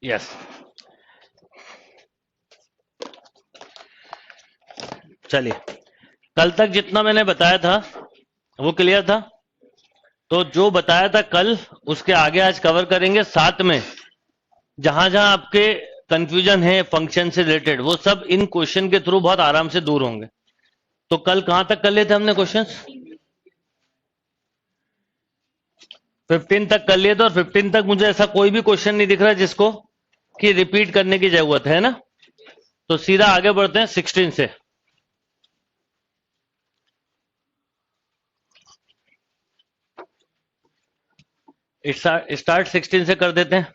Yes, चलिए, कल तक जितना मैंने बताया था वो क्लियर था। तो जो बताया था कल उसके आगे आज कवर करेंगे, साथ में जहां जहां आपके कंफ्यूजन है फंक्शन से रिलेटेड वो सब इन क्वेश्चन के थ्रू बहुत आराम से दूर होंगे। तो कल कहां तक कर लिए थे हमने क्वेश्चंस? 15 तक कर लिए थे, और 15 तक मुझे ऐसा कोई भी क्वेश्चन नहीं दिख रहा जिसको कि रिपीट करने की जरूरत है ना। तो सीधा आगे बढ़ते हैं 16 से। स्टार्ट 16 से कर देते हैं।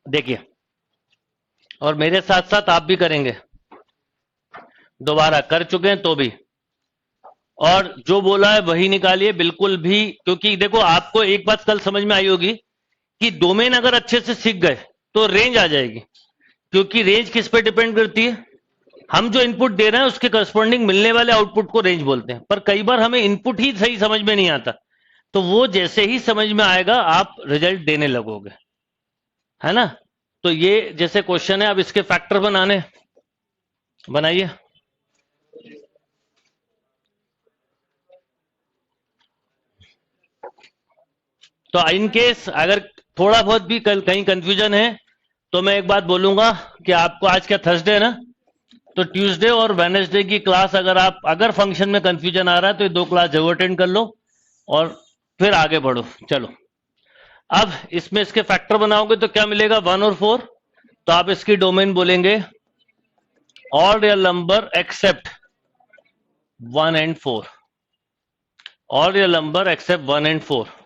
देखिए, और मेरे साथ साथ आप भी करेंगे, दोबारा कर चुके हैं तो भी, और जो बोला है वही निकालिए बिल्कुल भी। क्योंकि देखो, आपको एक बात कल समझ में आई होगी कि डोमेन अगर अच्छे से सीख गए तो रेंज आ जाएगी। क्योंकि रेंज किस पे डिपेंड करती है? हम जो इनपुट दे रहे हैं उसके करस्पॉन्डिंग मिलने वाले आउटपुट को रेंज बोलते हैं। पर कई बार हमें इनपुट ही सही समझ में नहीं आता, तो वो जैसे ही समझ में आएगा आप रिजल्ट देने लगोगे, है ना। तो ये जैसे क्वेश्चन है, अब इसके फैक्टर बनाने, बनाइए। तो इन केस अगर थोड़ा बहुत भी कहीं कंफ्यूजन है तो मैं एक बात बोलूंगा कि आपको आज क्या थर्सडे है ना, तो ट्यूसडे और वेडनेसडे की क्लास अगर फंक्शन में कंफ्यूजन आ रहा है तो ये दो क्लास जरूर अटेंड कर लो और फिर आगे बढ़ो। चलो, अब इसमें इसके फैक्टर बनाओगे तो क्या मिलेगा? 1 और 4। तो आप इसकी डोमेन बोलेंगे all real number accept 1 and 4, all real number accept 1 and 4।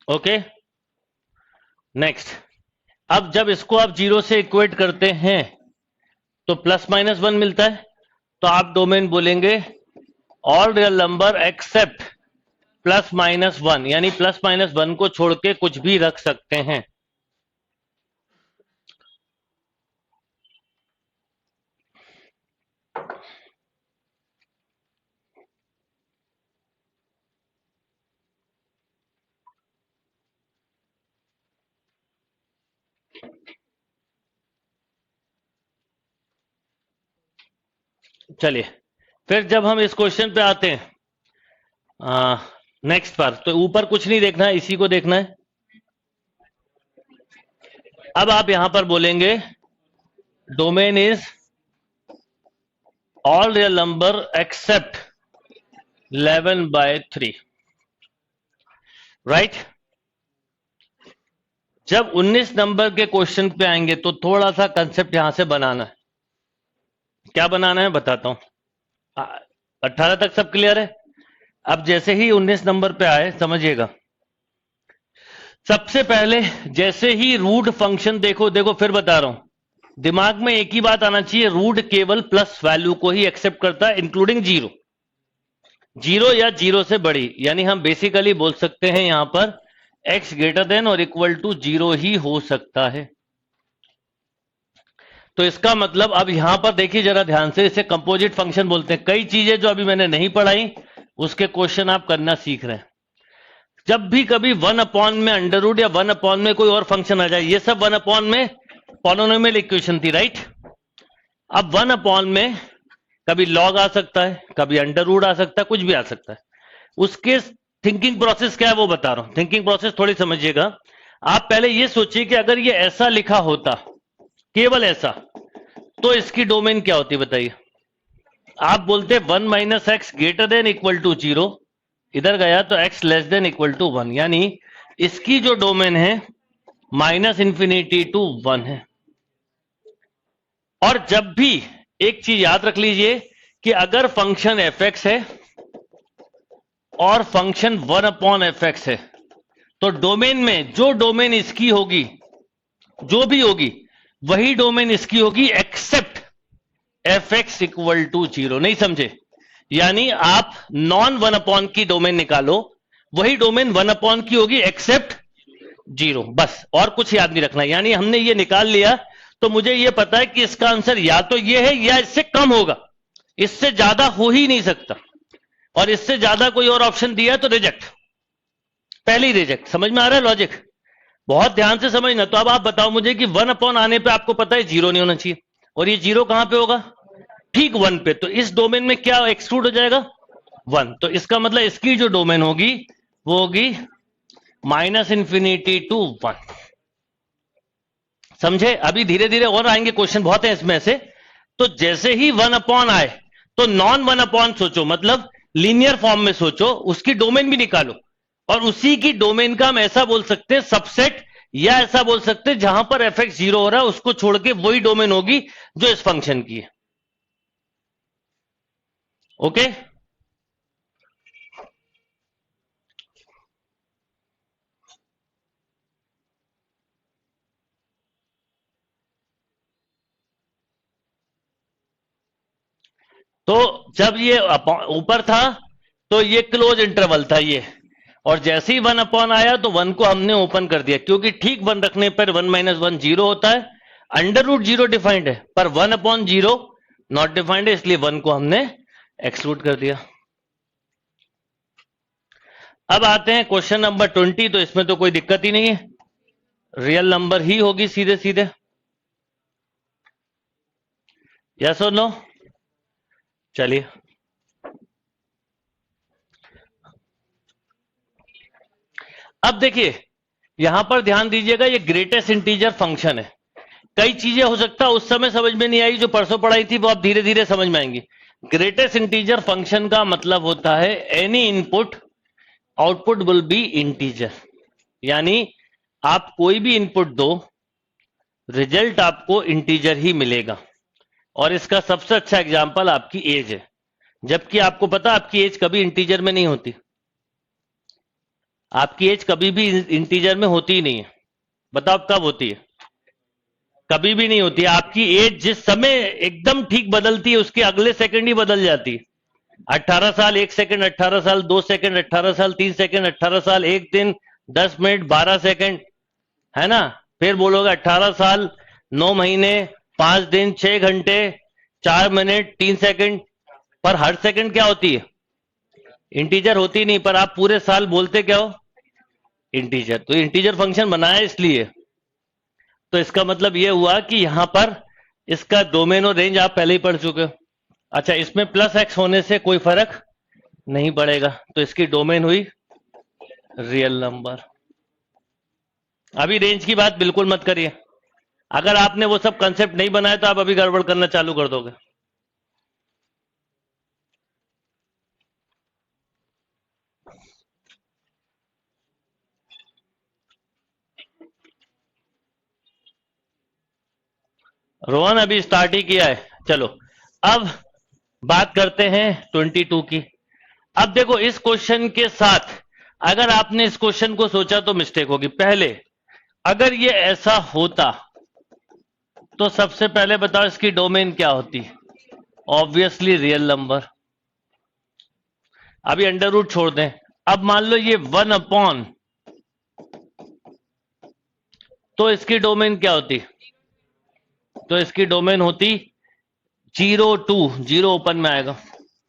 Okay, next. अब जब इसको आप 0 से इक्वेट करते हैं तो +-1 मिलता है। तो आप डोमेन बोलेंगे ऑल रियल नंबर एक्सेप्ट +-1, यानी +-1 को छोड़ के कुछ भी रख सकते हैं। चलिए, फिर जब हम इस क्वेश्चन पे आते हैं नेक्स्ट पर, तो ऊपर कुछ नहीं देखना है, इसी को देखना है। अब आप यहां पर बोलेंगे domain is all real number accept 11/3, right. जब 19 नंबर के क्वेश्चन पे आएंगे तो थोड़ा सा कंसेप्ट यहां से बनाना है। क्या बनाना है बताता हूं। 18 तक सब क्लियर है? अब जैसे ही 19 नंबर पे आए समझिएगा, सबसे पहले जैसे ही रूट फंक्शन देखो, फिर बता रहा हूं, दिमाग में एक ही बात आना चाहिए, रूट केवल प्लस वैल्यू को ही एक्सेप्ट करता है, इंक्लूडिंग 0, 0 या 0 से बड़ी। यानी हम बेसिकली बोल सकते हैं यहां पर x ग्रेटर देन और इक्वल टू 0 ही हो सकता है। तो इसका मतलब, अब यहां पर देखिए जरा ध्यान से, इसे कंपोजिट फंक्शन बोलते हैं। कई चीजें जो अभी मैंने नहीं पढ़ाई उसके क्वेश्चन आप करना सीख रहे हैं। जब भी कभी 1 में अंडर रूट या 1 में कोई और फंक्शन आ जाए, ये सब 1 में पॉलिनोमियल इक्वेशन थी, राइट। अब 1 में कभी लॉग आ सकता है, कभी अंडर रूट आ सकता है, कुछ भी आ सकता है। उसके थिंकिंग प्रोसेस क्या है वो बता रहा हूं। थिंकिंग प्रोसेस थोड़ी समझिएगा। आप पहले ये सोचिए कि अगर ये ऐसा लिखा होता, केवल ऐसा, तो इसकी डोमेन क्या होती बताइए। आप बोलते 1 - x greater than equal to 0, इधर गया तो x less than equal to 1, यानी इसकी जो डोमेन है -∞ to 1 है। और जब भी, एक चीज याद रख लीजिए कि अगर फंक्शन f(x) है और फंक्शन 1/fx है, तो डोमेन में जो डोमेन इसकी होगी, जो भी होगी, वही डोमेन इसकी होगी एक्सेप्ट f(x) इक्वल टू 0। नहीं समझे? यानी आप नॉन 1 की डोमेन निकालो, वही डोमेन 1 की होगी एक्सेप्ट 0, बस और कुछ याद नहीं रखना। यानी हमने ये निकाल लिया तो मुझे ये पता है कि इसका आंसर या तो ये है या इससे कम होगा, इससे ज्यादा हो ही नहीं सकता। और इससे ज्यादा कोई और ऑप्शन दिया है तो रिजेक्ट, पहले ही रिजेक्ट। समझ में आ रहा है लॉजिक? बहुत ध्यान से समझना। तो अब आप बताओ मुझे कि 1 आने पे आपको पता है 0 नहीं होना चाहिए, और ये 0 कहां पे होगा? ठीक 1 पे। तो इस डोमेन में क्या एक्सक्लूड हो जाएगा? 1। तो इसका मतलब इसकी जो डोमेन होगी वो होगी -∞ to 1। समझे? अभी धीरे धीरे और आएंगे क्वेश्चन, बहुत है इसमें से। तो जैसे ही 1 आए तो नॉन 1 सोचो, मतलब लीनियर फॉर्म में सोचो, उसकी डोमेन भी निकालो, और उसी की डोमेन का हम ऐसा बोल सकते हैं सबसेट, या ऐसा बोल सकते हैं जहां पर f(x) 0 हो रहा है उसको छोड़ के वही डोमेन होगी जो इस फंक्शन की है। ओके? तो जब ये ऊपर था तो ये क्लोज इंटरवल था ये, और जैसे ही 1 आया तो 1 को हमने ओपन कर दिया, क्योंकि ठीक 1 रखने पर 1 - 1 0 होता है। √0 डिफाइंड है, पर 1/0 नॉट डिफाइंड है, इसलिए 1 को हमने एक्सक्लूड कर दिया। अब आते हैं क्वेश्चन नंबर 20। तो इसमें तो कोई दिक्कत ही नहीं है, रियल नंबर ही होगी सीधे सीधे। यस और नो? चलिए, अब देखिए यहां पर ध्यान दीजिएगा, ये ग्रेटेस्ट इंटीजर फंक्शन है। कई चीजें हो सकता है उस समय समझ में नहीं आई जो परसों पढ़ाई थी, वो अब धीरे धीरे समझ में आएंगी। ग्रेटेस्ट इंटीजर फंक्शन का मतलब होता है any input output will be integer. यानी आप कोई भी इनपुट दो, रिजल्ट आपको इंटीजर ही मिलेगा। और इसका सबसे अच्छा एग्जांपल आपकी एज है, जबकि आपको पता आपकी एज कभी इंटीजर में नहीं होती। आपकी एज कभी भी इंटीजर में होती ही नहीं है। बताओ कब होती है? कभी भी नहीं होती। आपकी एज जिस समय एकदम ठीक बदलती है उसके अगले सेकंड ही बदल जाती है। 18 साल 1 सेकंड, 18 साल 2 सेकंड, 18 साल 3 सेकंड, 18 साल 1 दिन 10 मिनट 12 सेकंड, है ना? फिर बोलोगे 18 साल 9 महीने 5 दिन 6 घंटे 4 मिनट 3 सेकंड। पर हर सेकंड क्या होती है? इंटीजर होती नहीं। पर आप पूरे साल बोलते क्या हो? इंटीजर। तो इंटीजर फंक्शन बनाया इसलिए। तो इसका मतलब यह हुआ कि यहां पर इसका डोमेन और रेंज आप पहले ही पढ़ चुके हो। अच्छा, इसमें +x होने से कोई फर्क नहीं पड़ेगा, तो इसकी डोमेन हुई रियल नंबर। अभी रेंज की बात बिल्कुल मत करिए। अगर आपने वो सब कंसेप्ट नहीं बनाया तो आप अभी गड़बड़ करना चालू कर दोगे। रोहन अभी स्टार्ट ही किया है। चलो अब बात करते हैं 22 की। अब देखो इस क्वेश्चन के साथ अगर आपने इस क्वेश्चन को सोचा तो मिस्टेक होगी। पहले अगर ये ऐसा होता तो सबसे पहले बताओ इसकी डोमेन क्या होती? Obviously real number. अभी अंडर रूट छोड़ दें। अब मान लो ये 1 तो इसकी डोमेन क्या होती? तो इसकी डोमेन होती 0 2, 0 ओपन में आएगा।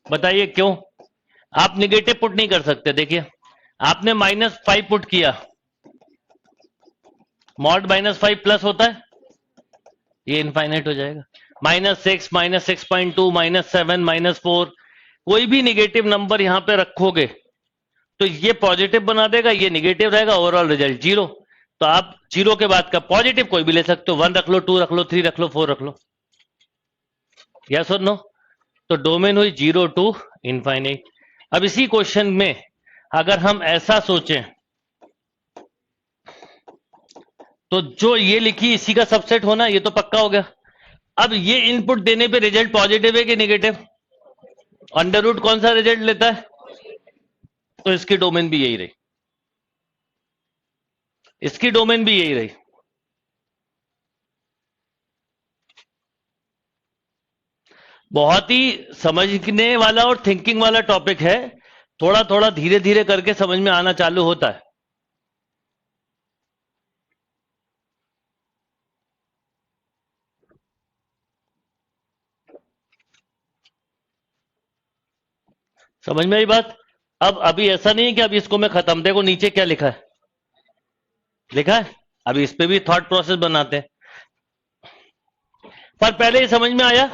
बताइए क्यों? आप निगेटिव पुट नहीं कर सकते। देखिए आपने -5 पुट किया, मॉड -5 प्लस होता है, ये इनफाइनाइट हो जाएगा। -6, -6.2, -7, -4, कोई भी निगेटिव नंबर यहां पे रखोगे तो ये पॉजिटिव बना देगा, ये निगेटिव रहेगा, ओवरऑल रिजल्ट 0। तो आप 0 के बाद का पॉजिटिव कोई भी ले सकते हो, 1 रख लो, 2 रख लो, 3 रख लो, 4 रख लो। यस और नो? तो डोमेन हुई 0 to इनफाइनाइट। अब इसी क्वेश्चन में अगर हम ऐसा सोचें तो जो ये लिखी इसी का सबसेट होना, ये तो पक्का हो गया। अब ये इनपुट देने पे रिजल्ट पॉजिटिव है कि नेगेटिव? अंडर रूट कौन सा रिजल्ट लेता है? तो इसकी डोमेन भी यही रही, इसकी डोमेन भी यही रही। बहुत ही समझने वाला और थिंकिंग वाला टॉपिक है। थोड़ा थोड़ा धीरे धीरे करके समझ में आना चालू होता है। समझ में आई बात? अब अभी ऐसा नहीं है कि अभी इसको मैं खत्म, देखो नीचे क्या लिखा है, लिखा है, अभी इस पे भी थॉट प्रोसेस बनाते हैं, पर पहले ये समझ में आया।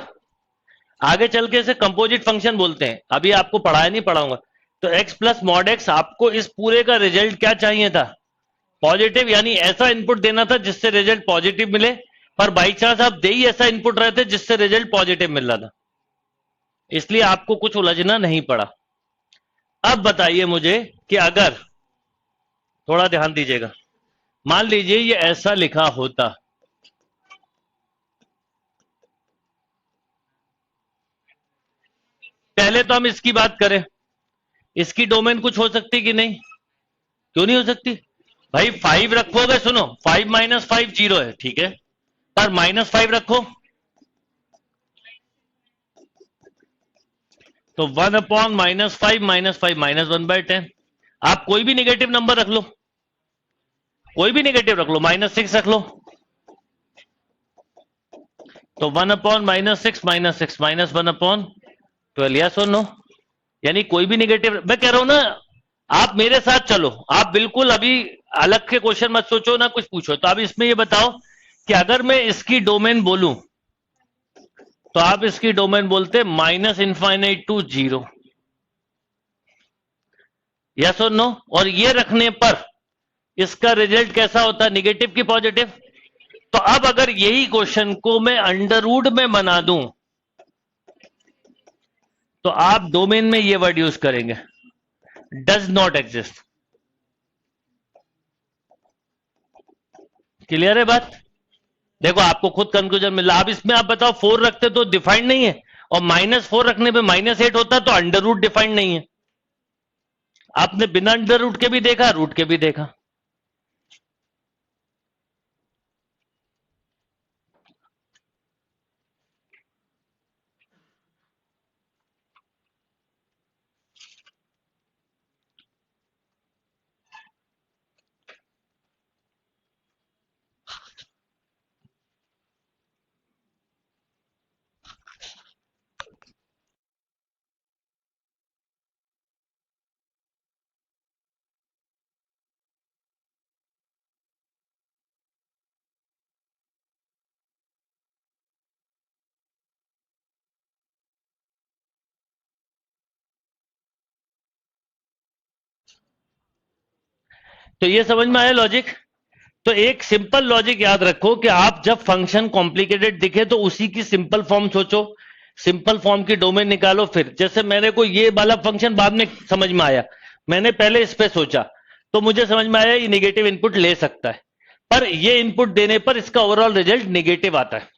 आगे चल के इसे कंपोजिट फंक्शन बोलते हैं, अभी आपको पढ़ाया नहीं, पढ़ाऊंगा। तो x प्लस मॉड एक्स, आपको इस पूरे का रिजल्ट क्या चाहिए था? पॉजिटिव, यानी ऐसा इनपुट देना था जिससे रिजल्ट पॉजिटिव मिले, पर बाई चांस आप दे ही ऐसा इनपुट रहे थे जिससे रिजल्ट पॉजिटिव मिल रहा था, इसलिए आपको कुछ उलझना नहीं पड़ा। अब बताइए मुझे कि अगर, थोड़ा ध्यान दीजिएगा, मान लीजिए ये ऐसा लिखा होता, पहले तो हम इसकी बात करें, इसकी डोमेन कुछ हो सकती कि नहीं? क्यों नहीं हो सकती भाई? 5 रखोगे, सुनो, 5 माइनस 5 जीरो है, ठीक है, पर माइनस 5 रखो तो 1 अपॉन माइनस 5 माइनस 5 माइनस 1/10। आप कोई भी नेगेटिव नंबर रख लो, कोई भी नेगेटिव रख लो, -6 रख लो तो 1 अपॉन -6 माइनस 1 अपॉन 12, या सो नो? यानी कोई भी नेगेटिव, मैं कह रहा हूं ना, आप मेरे साथ चलो, आप बिल्कुल अभी अलग के क्वेश्चन मत सोचो ना कुछ पूछो। तो आप इसमें ये बताओ कि अगर मैं इसकी डोमेन बोलूं तो आप इसकी डोमेन बोलते -इनफाइनाइट टू 0, यस और नो? और ये रखने पर इसका रिजल्ट कैसा होता है, निगेटिव की पॉजिटिव? तो अब अगर यही क्वेश्चन को मैं अंडर रूट में बना दूं तो आप डोमेन में ये वर्ड यूज करेंगे, डज नॉट एग्जिस्ट। क्लियर है बात? देखो आपको खुद कंक्लूजन मिला। अब इसमें आप बताओ 4 रखते तो डिफाइंड नहीं है, और -4 रखने पे -8 होता तो अंडर रूट डिफाइंड नहीं है। आपने बिना अंडर रूट के भी देखा, रूट के भी देखा। तो ये समझ में आया लॉजिक? तो एक सिंपल लॉजिक याद रखो कि आप जब फंक्शन कॉम्प्लिकेटेड दिखे तो उसी की सिंपल फॉर्म सोचो, सिंपल फॉर्म की डोमेन निकालो। फिर जैसे मेरे को ये वाला फंक्शन बाद में समझ में आया, मैंने पहले इस पे सोचा तो मुझे समझ में आया ये निगेटिव इनपुट ले सकता है, पर ये इनपुट देने पर इसका ओवरऑल रिजल्ट निगेटिव आता है,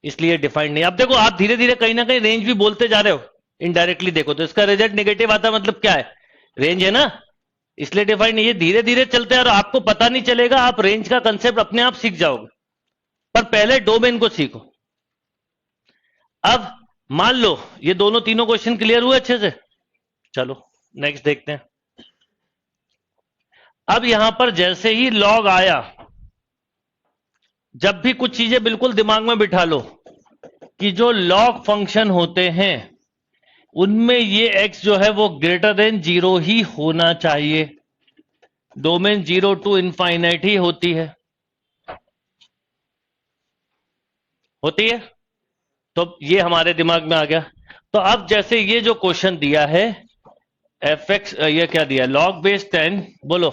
इसलिए डिफाइंड नहीं। अब देखो आप धीरे धीरे कहीं ना कहीं रेंज भी बोलते जा रहे हो, इनडायरेक्टली देखो तो इसका रिजल्ट निगेटिव आता, मतलब क्या है, रेंज है ना, इसलिए डिफाइंड नहीं। ये धीरे धीरे चलते हैं और आपको पता नहीं चलेगा, आप रेंज का कंसेप्ट अपने आप सीख जाओगे, पर पहले डोमेन को सीखो। अब मान लो ये दोनों तीनों क्वेश्चन क्लियर हुए अच्छे से, चलो नेक्स्ट देखते हैं। अब यहां पर जैसे ही लॉग आया, जब भी कुछ चीजें बिल्कुल दिमाग में बिठा लो कि जो लॉग फंक्शन होते हैं उनमें ये x जो है वो ग्रेटर देन 0 ही होना चाहिए, डोमेन 0 टू इनफाइनाइट ही होती है, होती है। तो ये हमारे दिमाग में आ गया। तो अब जैसे ये जो क्वेश्चन दिया है एफ एक्स, ये क्या दिया, लॉग बेस 10, बोलो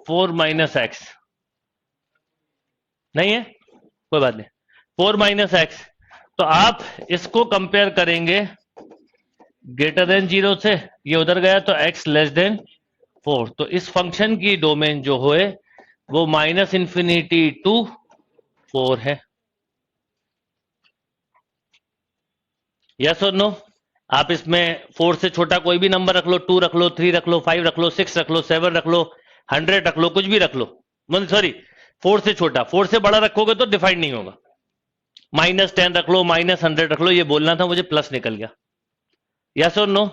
4 माइनस एक्स, नहीं है कोई बात नहीं, 4 माइनस एक्स। तो आप इसको कंपेयर करेंगे ग्रेटर देन 0 से, ये उधर गया तो x लेस देन 4, तो इस फंक्शन की डोमेन जो है वो -इनफिनिटी टू 4 है, यस और नो? आप इसमें 4 से छोटा कोई भी नंबर रख लो, 2 रख लो, 3 रख लो, 5 रख लो, 6 रख लो, 7 रख लो, 100 रख लो, कुछ भी रख लो, मतलब सॉरी 4 से छोटा, 4 से बड़ा रखोगे तो डिफाइंड नहीं होगा। -10 रख लो, -100 रख लो, ये बोलना था मुझे, प्लस निकल गया, यस और नो?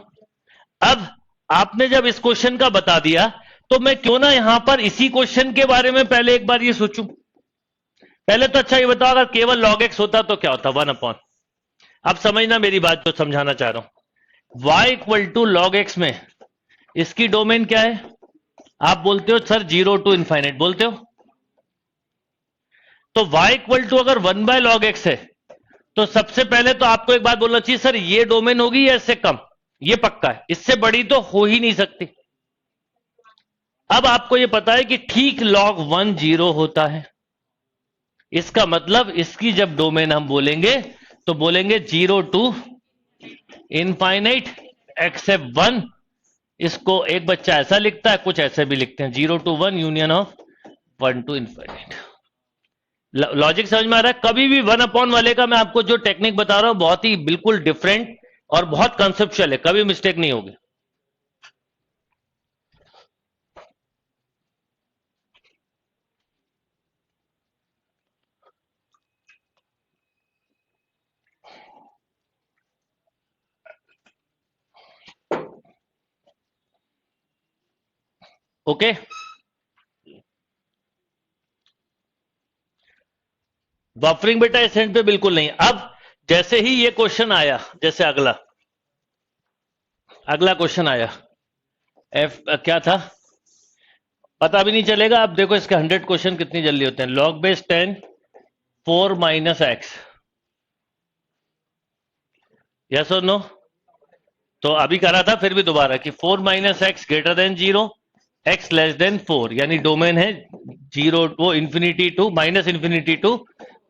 अब आपने जब इस क्वेश्चन का बता दिया तो मैं क्यों ना यहां पर इसी क्वेश्चन के बारे में पहले एक बार ये सोचूं। पहले तो अच्छा ये बताओ, अगर केवल log x होता तो क्या होता, 1 अपॉन। अब समझना मेरी बात जो समझाना चाह रहा हूं। y equal to log x में इसकी डोमेन क्या है? आप बोलते हो सर 0 टू इनफाइनाइट बोलते हो। तो y इक्वल टू अगर 1 बाय लॉग एक्स है तो सबसे पहले तो आपको एक बात बोलना चाहिए, सर ये डोमेन होगी या इससे कम? ये पक्का है, इससे बड़ी तो हो ही नहीं सकती। अब आपको ये पता है कि ठीक log 1 0 होता है। इसका मतलब इसकी जब डोमेन हम बोलेंगे तो बोलेंगे 0 टू इनफाइनाइट एक्सेप्ट 1। इसको एक बच्चा ऐसा लिखता है, कुछ ऐसे भी लिखते हैं, 0 to 1 union of 1 to infinite. Logic समझ में आ रहा है? कभी भी 1 अपॉन वाले का मैं आपको जो टेक्निक बता रहा हूं बहुत ही बिल्कुल डिफरेंट और बहुत कंसेप्चुअल है, कभी मिस्टेक नहीं होगी। ओके, बफरिंग बेटा इस एंड पे बिल्कुल नहीं। अब जैसे ही ये क्वेश्चन आया, जैसे अगला क्वेश्चन आया, एफ क्या था पता भी नहीं चलेगा। अब देखो इसके 100 क्वेश्चन कितनी जल्दी होते हैं। Log base 10 4 minus x, yes और नो? तो अभी करा था, फिर भी दोबारा कि 4 minus x greater than 0, x less than 4, यानी डोमेन है 0 वो infinity to minus infinity to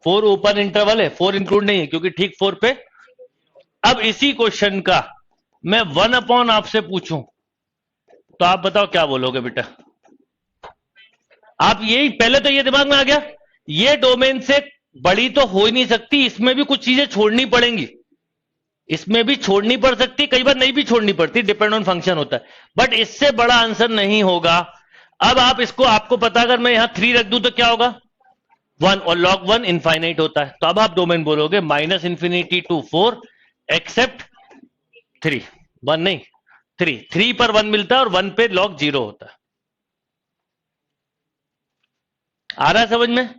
4 open interval है, 4 इंक्लूड नहीं है क्योंकि ठीक 4 पे। अब इसी क्वेश्चन का मैं 1 अपॉन आपसे पूछूं तो आप बताओ क्या बोलोगे बेटा? आप यही पहले तो ये दिमाग में आ गया, ये डोमेन से बड़ी तो हो ही नहीं सकती, इसमें भी कुछ चीजें छोड़नी पड़ेंगी, इसमें भी छोड़नी पड़ सकती, कई बार नहीं भी छोड़नी पड़ती, डिपेंड ऑन फंक्शन होता है, बट इससे बड़ा आंसर नहीं होगा। अब आप इसको, आपको पता अगर मैं यहां 3 रख दूं तो क्या होगा? 1, और log 1 इनफाइनाइट होता है। तो अब आप डोमेन बोलोगे माइनस इंफिनिटी टू 4 एक्सेप्ट 3, 1 नहीं 3, 3 पर 1 मिलता है और 1 पे log 0 होता है। आ रहा है समझ में?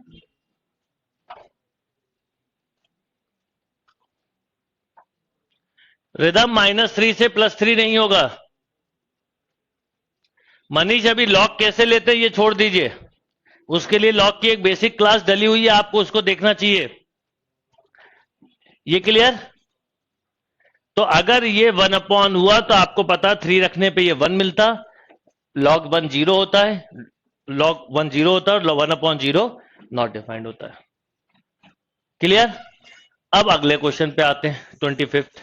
रिदम -3 से +3 नहीं होगा। मनीष अभी लॉग कैसे लेते हैं ये छोड़ दीजिए, उसके लिए लॉग की एक बेसिक क्लास डली हुई है, आपको उसको देखना चाहिए। ये क्लियर? तो अगर ये 1 अपॉन हुआ तो आपको पता 3 रखने पे ये 1 मिलता, log 1 0 होता है, log 1 0 होता है और 1 अपॉन 0 नॉट डिफाइंड होता है। क्लियर? अब अगले क्वेश्चन पे आते हैं, 25th।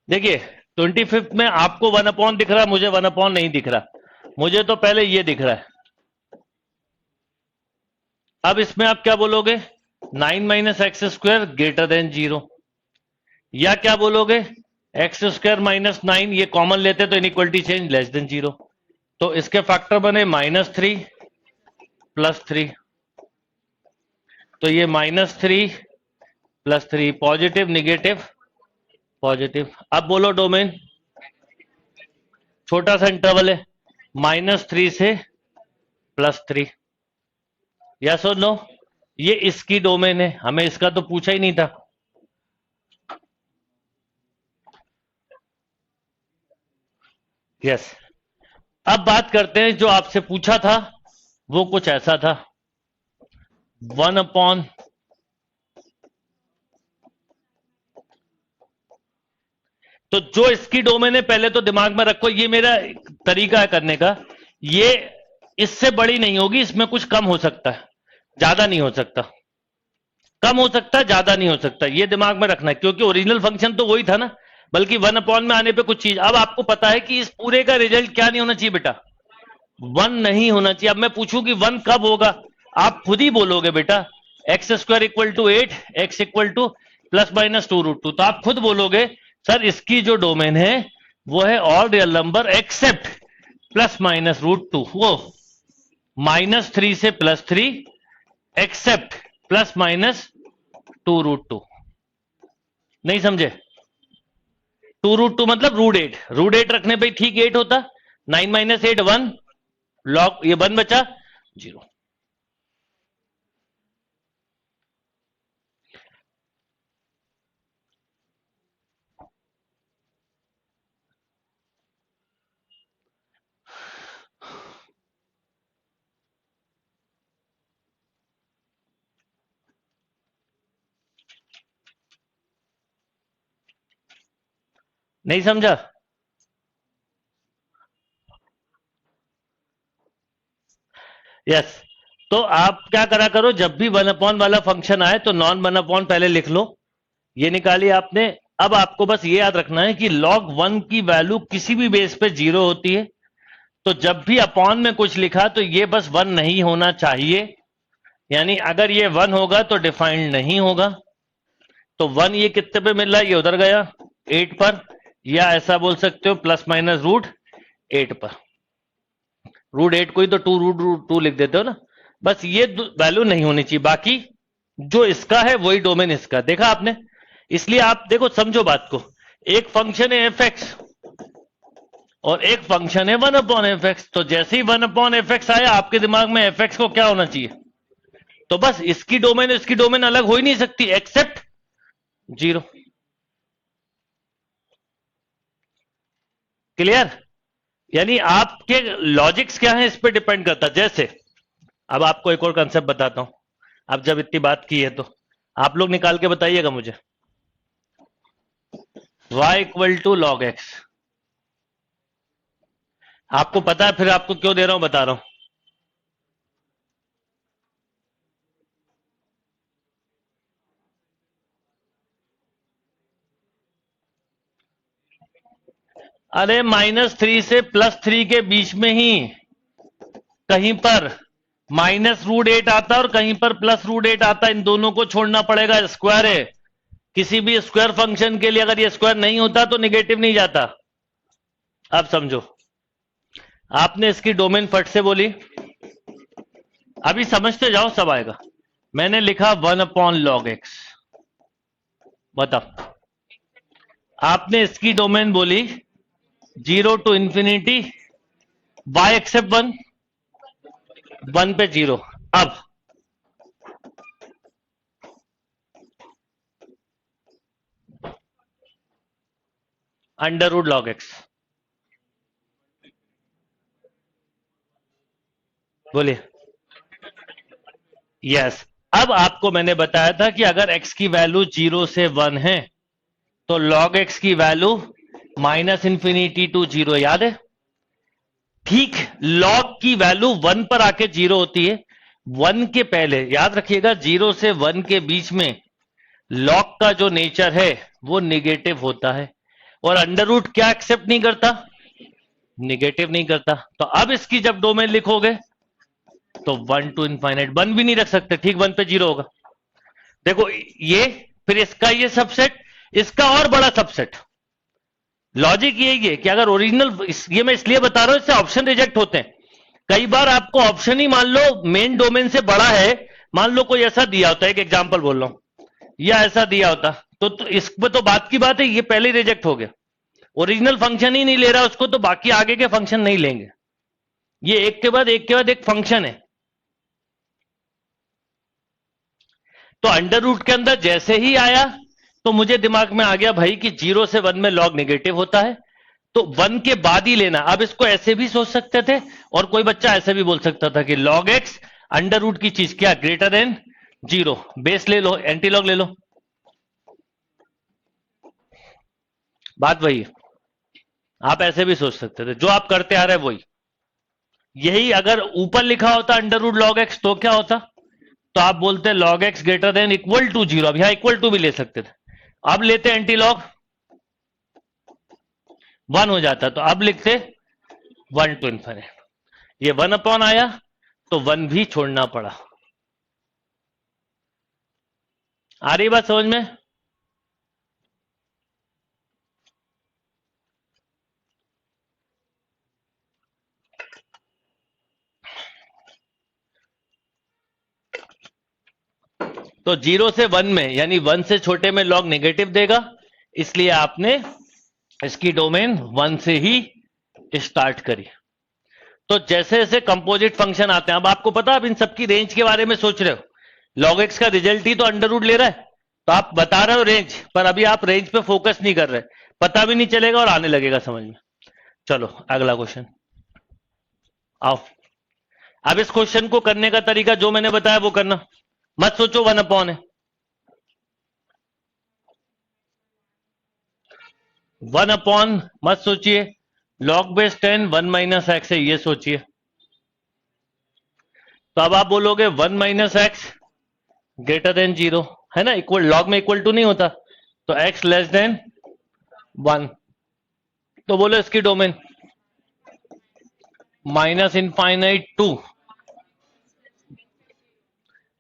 देखिए 25th में आपको 1 अपॉन दिख रहा है, मुझे 1 अपॉन नहीं दिख रहा, मुझे तो पहले ये दिख रहा है। अब इसमें आप क्या बोलोगे? 9 minus x square greater than 0, या क्या बोलोगे? एक्स स्क्वायर माइनस 9, ये कॉमन लेते तो इनइक्वलिटी चेंज लेस देन 0। तो इसके फैक्टर बने -3 +3, तो ये -3 +3 पॉजिटिव निगेटिव पॉजिटिव। अब बोलो डोमेन, छोटा सा इंटरवल है, -3 से +3, यस और नो? ये इसकी डोमेन है, हमें इसका तो पूछा ही नहीं था। यस, अब बात करते हैं जो आपसे पूछा था, वो कुछ ऐसा था, 1 अपॉन तो जो इसकी डोमेन है पहले तो दिमाग में रखो, ये मेरा तरीका है करने का, ये इससे बड़ी नहीं होगी, इसमें कुछ कम हो सकता है, ज्यादा नहीं हो सकता, कम हो सकता है ज्यादा नहीं हो सकता, ये दिमाग में रखना है, क्योंकि ओरिजिनल फंक्शन तो वही था ना, बल्कि 1 अपॉन में आने पे कुछ चीज। अब आपको पता है कि इस पूरे का रिजल्ट क्या नहीं होना चाहिए बेटा? 1 नहीं होना चाहिए। अब मैं पूछूं कि 1 कब होगा, आप खुद ही बोलोगे बेटा x square equal to 8, x equal to ±2√2, तो आप खुद बोलोगे सर इसकी जो डोमेन है वो है ऑल रियल नंबर एक्सेप्ट ±√2, वो -3 से +3 एक्सेप्ट ±2√2। नहीं समझे? 2√2 मतलब √8, √8 रखने पे ठीक 8 होता, 9 - 8 1, लॉग ये 1 बचा 0। नहीं समझा? यस। तो आप क्या करा करो, जब भी 1 वाला फंक्शन आए तो नॉन 1 पहले लिख लो, ये निकाली आपने। अब आपको बस ये याद रखना है कि log 1 की वैल्यू किसी भी बेस पे 0 होती है, तो जब भी अपॉन में कुछ लिखा तो ये बस 1 नहीं होना चाहिए, यानी अगर ये 1 होगा तो डिफाइंड नहीं होगा। तो 1 ये कितने पे मिल रहा है, ये उधर गया 8 पर, या ऐसा बोल सकते हो ±√8 पर। √8 को ही तो 2√2 लिख देते हो ना, बस ये वैल्यू नहीं होनी चाहिए, बाकी जो इसका है वही डोमेन इसका, देखा आपने। इसलिए आप देखो, समझो बात को, एक फंक्शन है f(x) और एक फंक्शन है 1/f(x), तो जैसे ही 1/f(x) आया आपके दिमाग में f(x) को क्या होना चाहिए, तो बस इसकी डोमेन इसकी डोमेन अलग हो ही नहीं सकती एक्सेप्ट 0। क्लियर? यानी आपके लॉजिक्स क्या है इस पे डिपेंड करता। जैसे अब आपको एक और कंसेप्ट बताता हूं, अब जब इतनी बात की है तो आप लोग निकाल के बताइएगा मुझे, y = log x। आपको पता है, फिर आपको क्यों दे रहा हूं, बता रहा हूं। अरे -3 से +3 के बीच में ही कहीं पर -√8 आता और कहीं पर +√8 आता, इन दोनों को छोड़ना पड़ेगा। स्क्वायर है, किसी भी स्क्वायर फंक्शन के लिए अगर ये स्क्वायर नहीं होता तो निगेटिव नहीं जाता। अब समझो, आपने इसकी डोमेन फट से बोली, अभी समझते जाओ सब आएगा। मैंने लिखा 1/log x, बताओ। आपने इसकी डोमेन बोली 0 to ∞, y एक्सेप्ट 1, 1 पे 0। अब √log x, बोलिए। यस। अब आपको मैंने बताया था कि अगर x की वैल्यू 0 से 1 है तो log x की वैल्यू -∞ to 0, याद है? ठीक, log की वैल्यू 1 पर आके 0 होती है। 1 के पहले याद रखिएगा, 0 से 1 के बीच में log का जो नेचर है वो निगेटिव होता है, और अंडर रूट क्या एक्सेप्ट नहीं करता, निगेटिव नहीं करता। तो अब इसकी जब डोमेन लिखोगे तो 1 to ∞, 1 भी नहीं रख सकते, ठीक 1 पे 0 होगा। देखो ये, फिर इसका ये सबसेट, इसका और बड़ा सबसेट। लॉजिक यही है कि अगर ओरिजिनल, ये मैं इसलिए बता रहा हूं, इससे ऑप्शन रिजेक्ट होते हैं। कई बार आपको ऑप्शन ही मान लो मेन डोमेन से बड़ा है, मान लो कोई ऐसा दिया होता है, एक एग्जांपल बोल रहा हूं, या ऐसा दिया होता तो इस पे तो बात की बात है, ये पहले ही रिजेक्ट हो गया। ओरिजिनल फंक्शन ही नहीं ले रहा उसको, तो बाकी आगे के फंक्शन नहीं लेंगे। ये एक के बाद एक के बाद एक फंक्शन है। तो अंडर रूट के अंदर जैसे ही आया तो मुझे दिमाग में आ गया भाई कि 0 से 1 में लॉग नेगेटिव होता है, तो 1 के बाद ही लेना। अब इसको ऐसे भी सोच सकते थे, और कोई बच्चा ऐसे भी बोल सकता था कि log x अंडर रूट की चीज क्या, ग्रेटर देन 0, बेस ले लो, एंटी लॉग ले लो। बात वही है, आप ऐसे भी सोच सकते थे, जो आप करते आ रहे वही। यही अगर ऊपर लिखा होता अंडर रूट log x तो क्या होता, तो आप बोलते log x greater than equal to 0। अब यहां इक्वल टू भी ले सकते थे, अब लेते एंटी लॉग 1 हो जाता, तो अब लिखते 1 to ∞। ये 1 आया तो 1 भी छोड़ना पड़ा। आ रही बात समझ में? तो 0 से 1 में, यानी 1 से छोटे में लॉग नेगेटिव देगा, इसलिए आपने इसकी डोमेन 1 से ही स्टार्ट करी। तो जैसे जैसे कंपोजिट फंक्शन आते हैं, अब आपको पता, आप इन सबकी रेंज के बारे में सोच रहे हो, लॉग एक्स का रिजल्ट ही तो अंडर रूट ले रहा है, तो आप बता रहे हो रेंज, पर अभी आप रेंज पे फोकस नहीं कर रहे, पता भी नहीं चलेगा और आने लगेगा समझ में। चलो अगला क्वेश्चन आओ। अब इस क्वेश्चन को करने का तरीका जो मैंने बताया वो करना, मत सोचो 1 अपॉन है, 1 अपॉन मत सोचिए, लॉग बेस 10 1 माइनस एक्स है, ये सोचिए। तो अब आप बोलोगे 1 माइनस एक्स ग्रेटर देन 0 है ना, इक्वल, लॉग में इक्वल टू नहीं होता, तो x लेस देन 1। तो बोलो इसकी डोमेन माइनस इनफाइनाइट टू,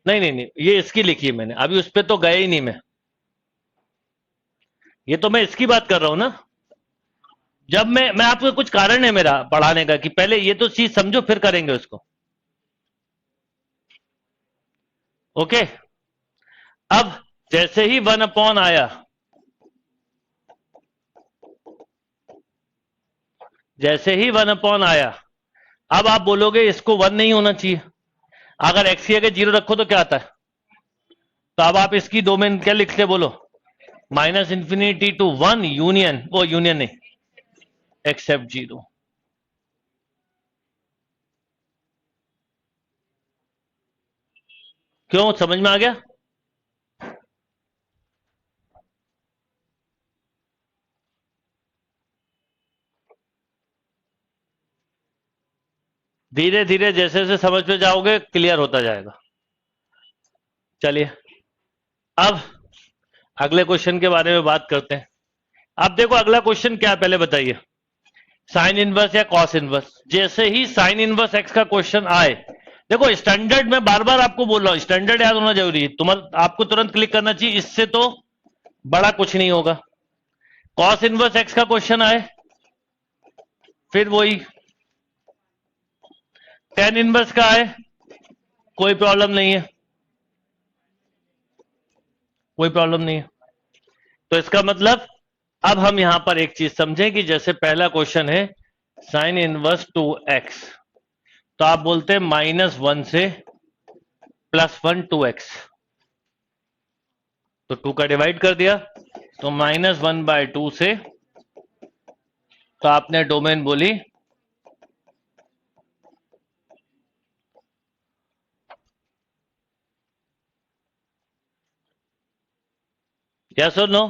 नहीं नहीं नहीं, ये इसकी लिखी है मैंने, अभी उस पर तो गए ही नहीं मैं, ये तो मैं इसकी बात कर रहा हूं ना। जब मैं आपको, कुछ कारण है मेरा पढ़ाने का कि पहले ये तो चीज समझो फिर करेंगे उसको। ओके, अब जैसे ही 1 अपॉन आया, जैसे ही 1 अपॉन आया, अब आप बोलोगे इसको 1 नहीं होना चाहिए, अगर एक्स की अगर 0 रखो तो क्या आता है, तो अब आप इसकी डोमेन क्या लिखते बोलो, माइनस इंफिनिटी टू 1 यूनियन, वो यूनियन नहीं, एक्सेप्ट 0। क्यों, समझ में आ गया? धीरे धीरे जैसे जैसे समझ में जाओगे क्लियर होता जाएगा। चलिए अब अगले क्वेश्चन के बारे में बात करते हैं। अब देखो अगला क्वेश्चन क्या है पहले बताइए, साइन इनवर्स या कॉस इनवर्स। जैसे ही साइन इनवर्स एक्स का क्वेश्चन आए, देखो स्टैंडर्ड में बार बार आपको बोल रहा हूं, स्टैंडर्ड याद होना जरूरी है, तुम्हारा आपको तुरंत क्लिक करना चाहिए, इससे तो बड़ा कुछ नहीं होगा। कॉस इनवर्स एक्स का क्वेश्चन आए, फिर वही टेन इनवर्स का आए, कोई प्रॉब्लम नहीं है, कोई प्रॉब्लम नहीं है। तो इसका मतलब अब हम यहां पर एक चीज समझें कि जैसे पहला क्वेश्चन है साइन इनवर्स 2x, तो आप बोलते हैं -1 से +1 2x, तो 2 का डिवाइड कर दिया, तो -1/2 से, तो आपने डोमेन बोली यस और नो?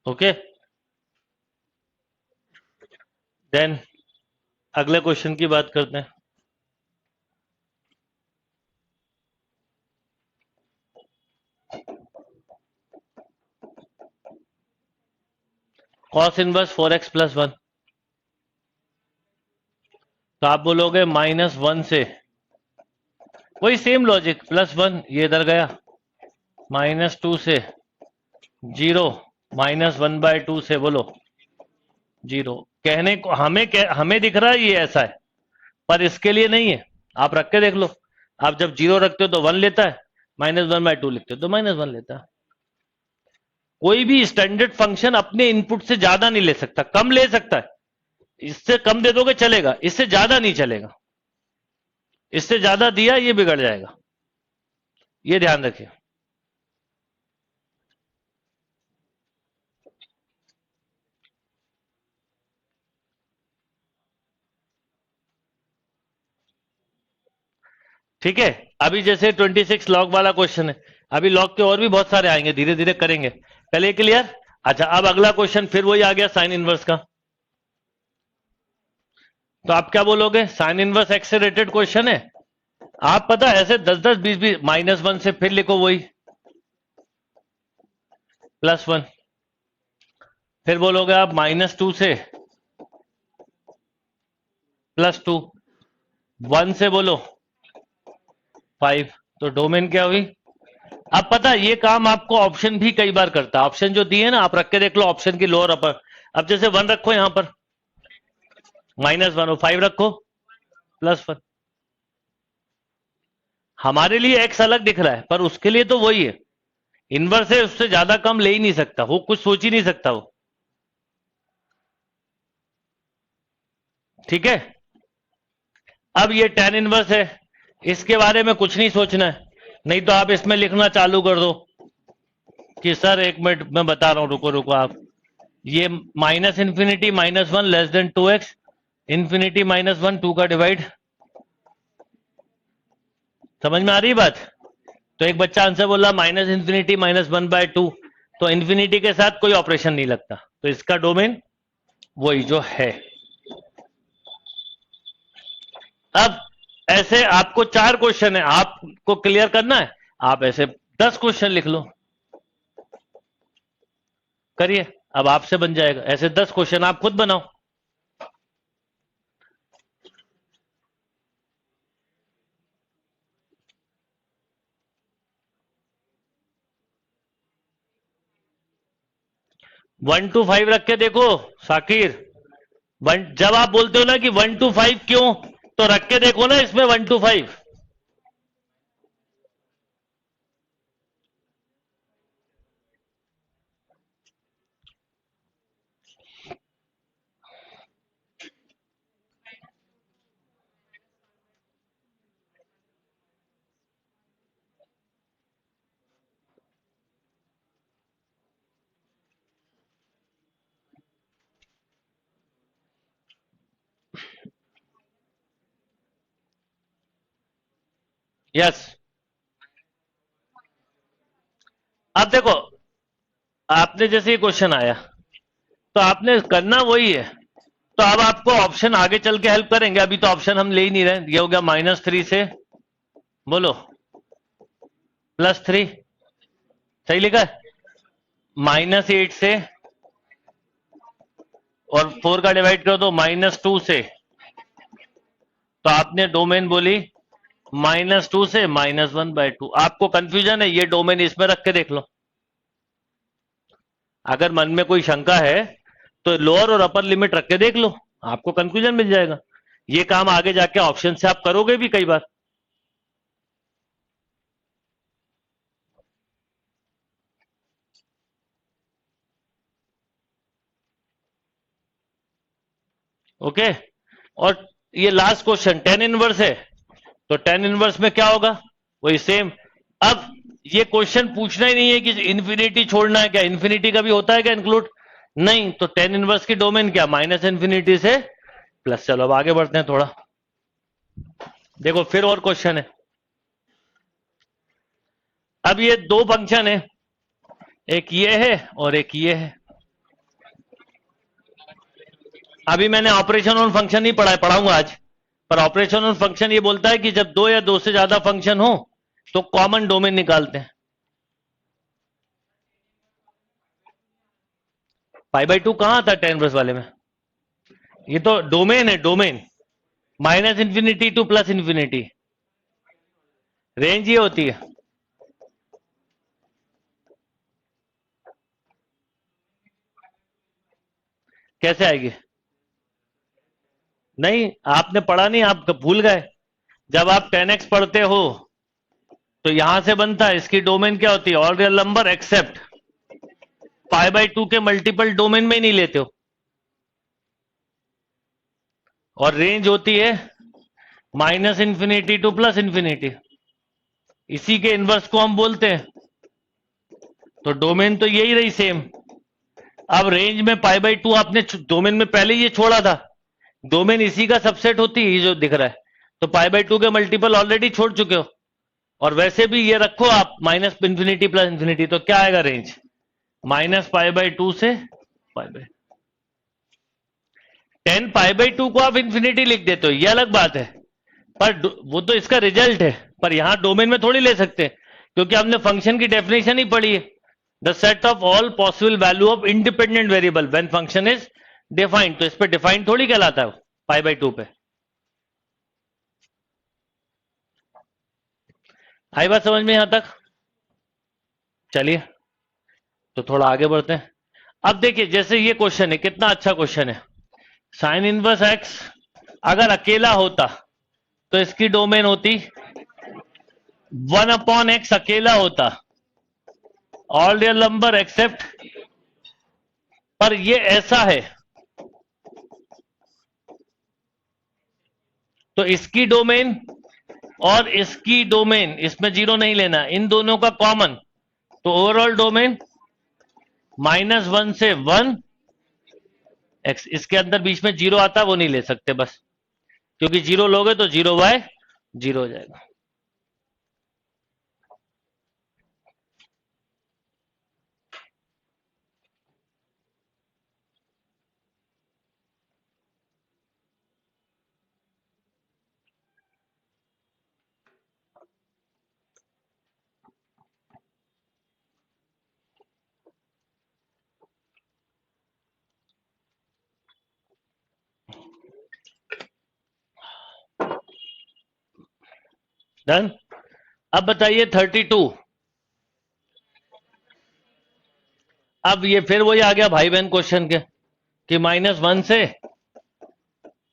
ओके, देन अगले क्वेश्चन की बात करते हैं। कॉस इनवर्स 4x + 1, तो आप बोलोगे -1 से, वही सेम लॉजिक, +1 ये इधर गया, -2 से 0, -1/2 से बोलो 0। कहने को हमें दिख रहा है ये ऐसा है, पर इसके लिए नहीं है, आप रख के देख लो, आप जब 0 रखते हो तो 1 लेता है, -1/2 लिखते हो तो -1 लेता है। कोई भी स्टैंडर्ड फंक्शन अपने इनपुट से ज्यादा नहीं ले सकता, कम ले सकता है, इससे कम दे दोगे चलेगा, इससे ज्यादा नहीं चलेगा, इससे ज्यादा दिया ये बिगड़ जाएगा, ये ध्यान रखिए। ठीक है, अभी जैसे 26 लॉग वाला क्वेश्चन है, अभी लॉग के और भी बहुत सारे आएंगे, धीरे धीरे करेंगे, पहले क्लियर। अच्छा, अब अगला क्वेश्चन फिर वही आ गया साइन इनवर्स का, तो आप क्या बोलोगे, साइन इनवर्स एक्स से रिलेटेड क्वेश्चन है, आप पता है ऐसे 10 10 20 20, -1 से फिर लिखो वही +1, फिर बोलोगे आप -2 से +2, 1 से बोलो 5, तो डोमेन क्या हुई अब पता है, ये काम आपको ऑप्शन भी कई बार करता है। ऑप्शन जो दिए ना, आप रख के देख लो ऑप्शन की लोअर अपर। अब जैसे 1 रखो यहां पर, -1 और 5 रखो +1। हमारे लिए एक्स अलग दिख रहा है, पर उसके लिए तो वही है। इनवर्स है, उससे ज्यादा कम ले ही नहीं सकता वो, कुछ सोच ही नहीं सकता वो। ठीक है। अब ये tan इनवर्स है, इसके बारे में कुछ नहीं सोचना है, नहीं तो आप इसमें लिखना चालू कर दो कि सर 1 मिनट मैं बता रहा हूं, रुको रुको आप। ये -∞ -1 लेस देन 2x, इंफिनिटी -1 2 का डिवाइड। समझ में आ रही बात? तो एक बच्चा आंसर बोला -∞ -1/2, तो इंफिनिटी के साथ कोई ऑपरेशन नहीं लगता, तो इसका डोमेन वही जो है। अब ऐसे आपको 4 क्वेश्चन है, आपको क्लियर करना है, आप ऐसे 10 क्वेश्चन लिख लो, करिए, अब आपसे बन जाएगा। ऐसे 10 क्वेश्चन आप खुद बनाओ। वन टू फाइव रख के देखो साकिर। जब आप बोलते हो ना कि 1 to 5 क्यों, तो रख के देखो ना इसमें 1 to 5। यस। अब देखो, आपने जैसे ये क्वेश्चन आया, तो आपने करना वही है। तो अब आपको ऑप्शन आगे चल के हेल्प करेंगे, अभी तो ऑप्शन हम ले ही नहीं रहे। ये हो गया -3 से, बोलो, +3, सही लिखा है। -8 से, और 4 का डिवाइड करो तो -2 से, तो आपने डोमेन बोली -2 से -1/2। आपको कंफ्यूजन है, ये डोमेन इसमें रख के देख लो। अगर मन में कोई शंका है तो लोअर और अपर लिमिट रख के देख लो, आपको कंफ्यूजन मिल जाएगा। ये काम आगे जाके ऑप्शन से आप करोगे भी कई बार। ओके। और ये लास्ट क्वेश्चन tan इनवर्स है, तो tan इनवर्स में क्या होगा, वही सेम। अब ये क्वेश्चन पूछना ही नहीं है कि इन्फिनिटी छोड़ना है क्या, इन्फिनिटी का भी होता है क्या इंक्लूड, नहीं। तो tan इनवर्स की डोमेन क्या, -∞ से प्लस। चलो अब आगे बढ़ते हैं थोड़ा, देखो फिर और क्वेश्चन है। अब ये 2 फंक्शन है, एक ये है और एक ये है। अभी मैंने ऑपरेशन ऑन फंक्शन नहीं पढ़ा है, पढ़ाऊंगा आज। पर ऑपरेशन ऑन फंक्शन ये बोलता है कि जब 2 या 2 से ज्यादा फंक्शन हो तो कॉमन डोमेन निकालते हैं। π/2 कहां था tan इनवर्स वाले में, ये तो डोमेन है, डोमेन -∞ टू +∞, रेंज ये होती है। कैसे आएगी, नहीं आपने पढ़ा नहीं, आप भूल गए। जब आप 10x पढ़ते हो तो यहां से बनता है, इसकी डोमेन क्या होती है, ऑल रियल नंबर एक्सेप्ट π/2 के मल्टीपल डोमेन में ही नहीं लेते हो। और रेंज होती है -∞ टू +∞, इसी के इनवर्स को हम बोलते हैं। तो डोमेन तो यही रही सेम। अब रेंज में π/2 आपने डोमेन में पहले ये छोड़ा था, डोमेन इसी का सबसेट होती है, ये जो दिख रहा है। तो π/2 के मल्टीपल ऑलरेडी छोड़ चुके हो। और वैसे भी ये रखो आप -∞ +∞, तो क्या आएगा रेंज, -π/2 से π/, 10 π/2 को आप इंफिनिटी लिख देते हो, ये अलग बात है, पर वो तो इसका रिजल्ट है। पर यहां डोमेन में थोड़ी ले सकते, क्योंकि हमने फंक्शन की डेफिनेशन ही पढ़ी है, the set of all possible value of independent variable when function is defined. तो इस पे डिफाइंड थोड़ी कहलाता है π/2 पे। आई बात समझ में यहां तक? चलिए तो थोड़ा आगे बढ़ते हैं। अब देखिए जैसे ये क्वेश्चन है, कितना अच्छा क्वेश्चन है। साइन इनवर्स एक्स अगर अकेला होता तो इसकी डोमेन होती 1/x, अकेला होता ऑल रियल नंबर एक्सेप्ट, पर ये ऐसा है तो इसकी डोमेन और इसकी डोमेन, इसमें जीरो नहीं लेना, इन दोनों का कॉमन, तो ओवरऑल डोमेन -1 से 1x, इसके अंदर बीच में जीरो आता वो नहीं ले सकते बस, क्योंकि जीरो लोगे तो 0/0 हो जाएगा। डन। अब बताइए 32। अब ये फिर वही आ गया भाई बहन क्वेश्चन के कि -1 से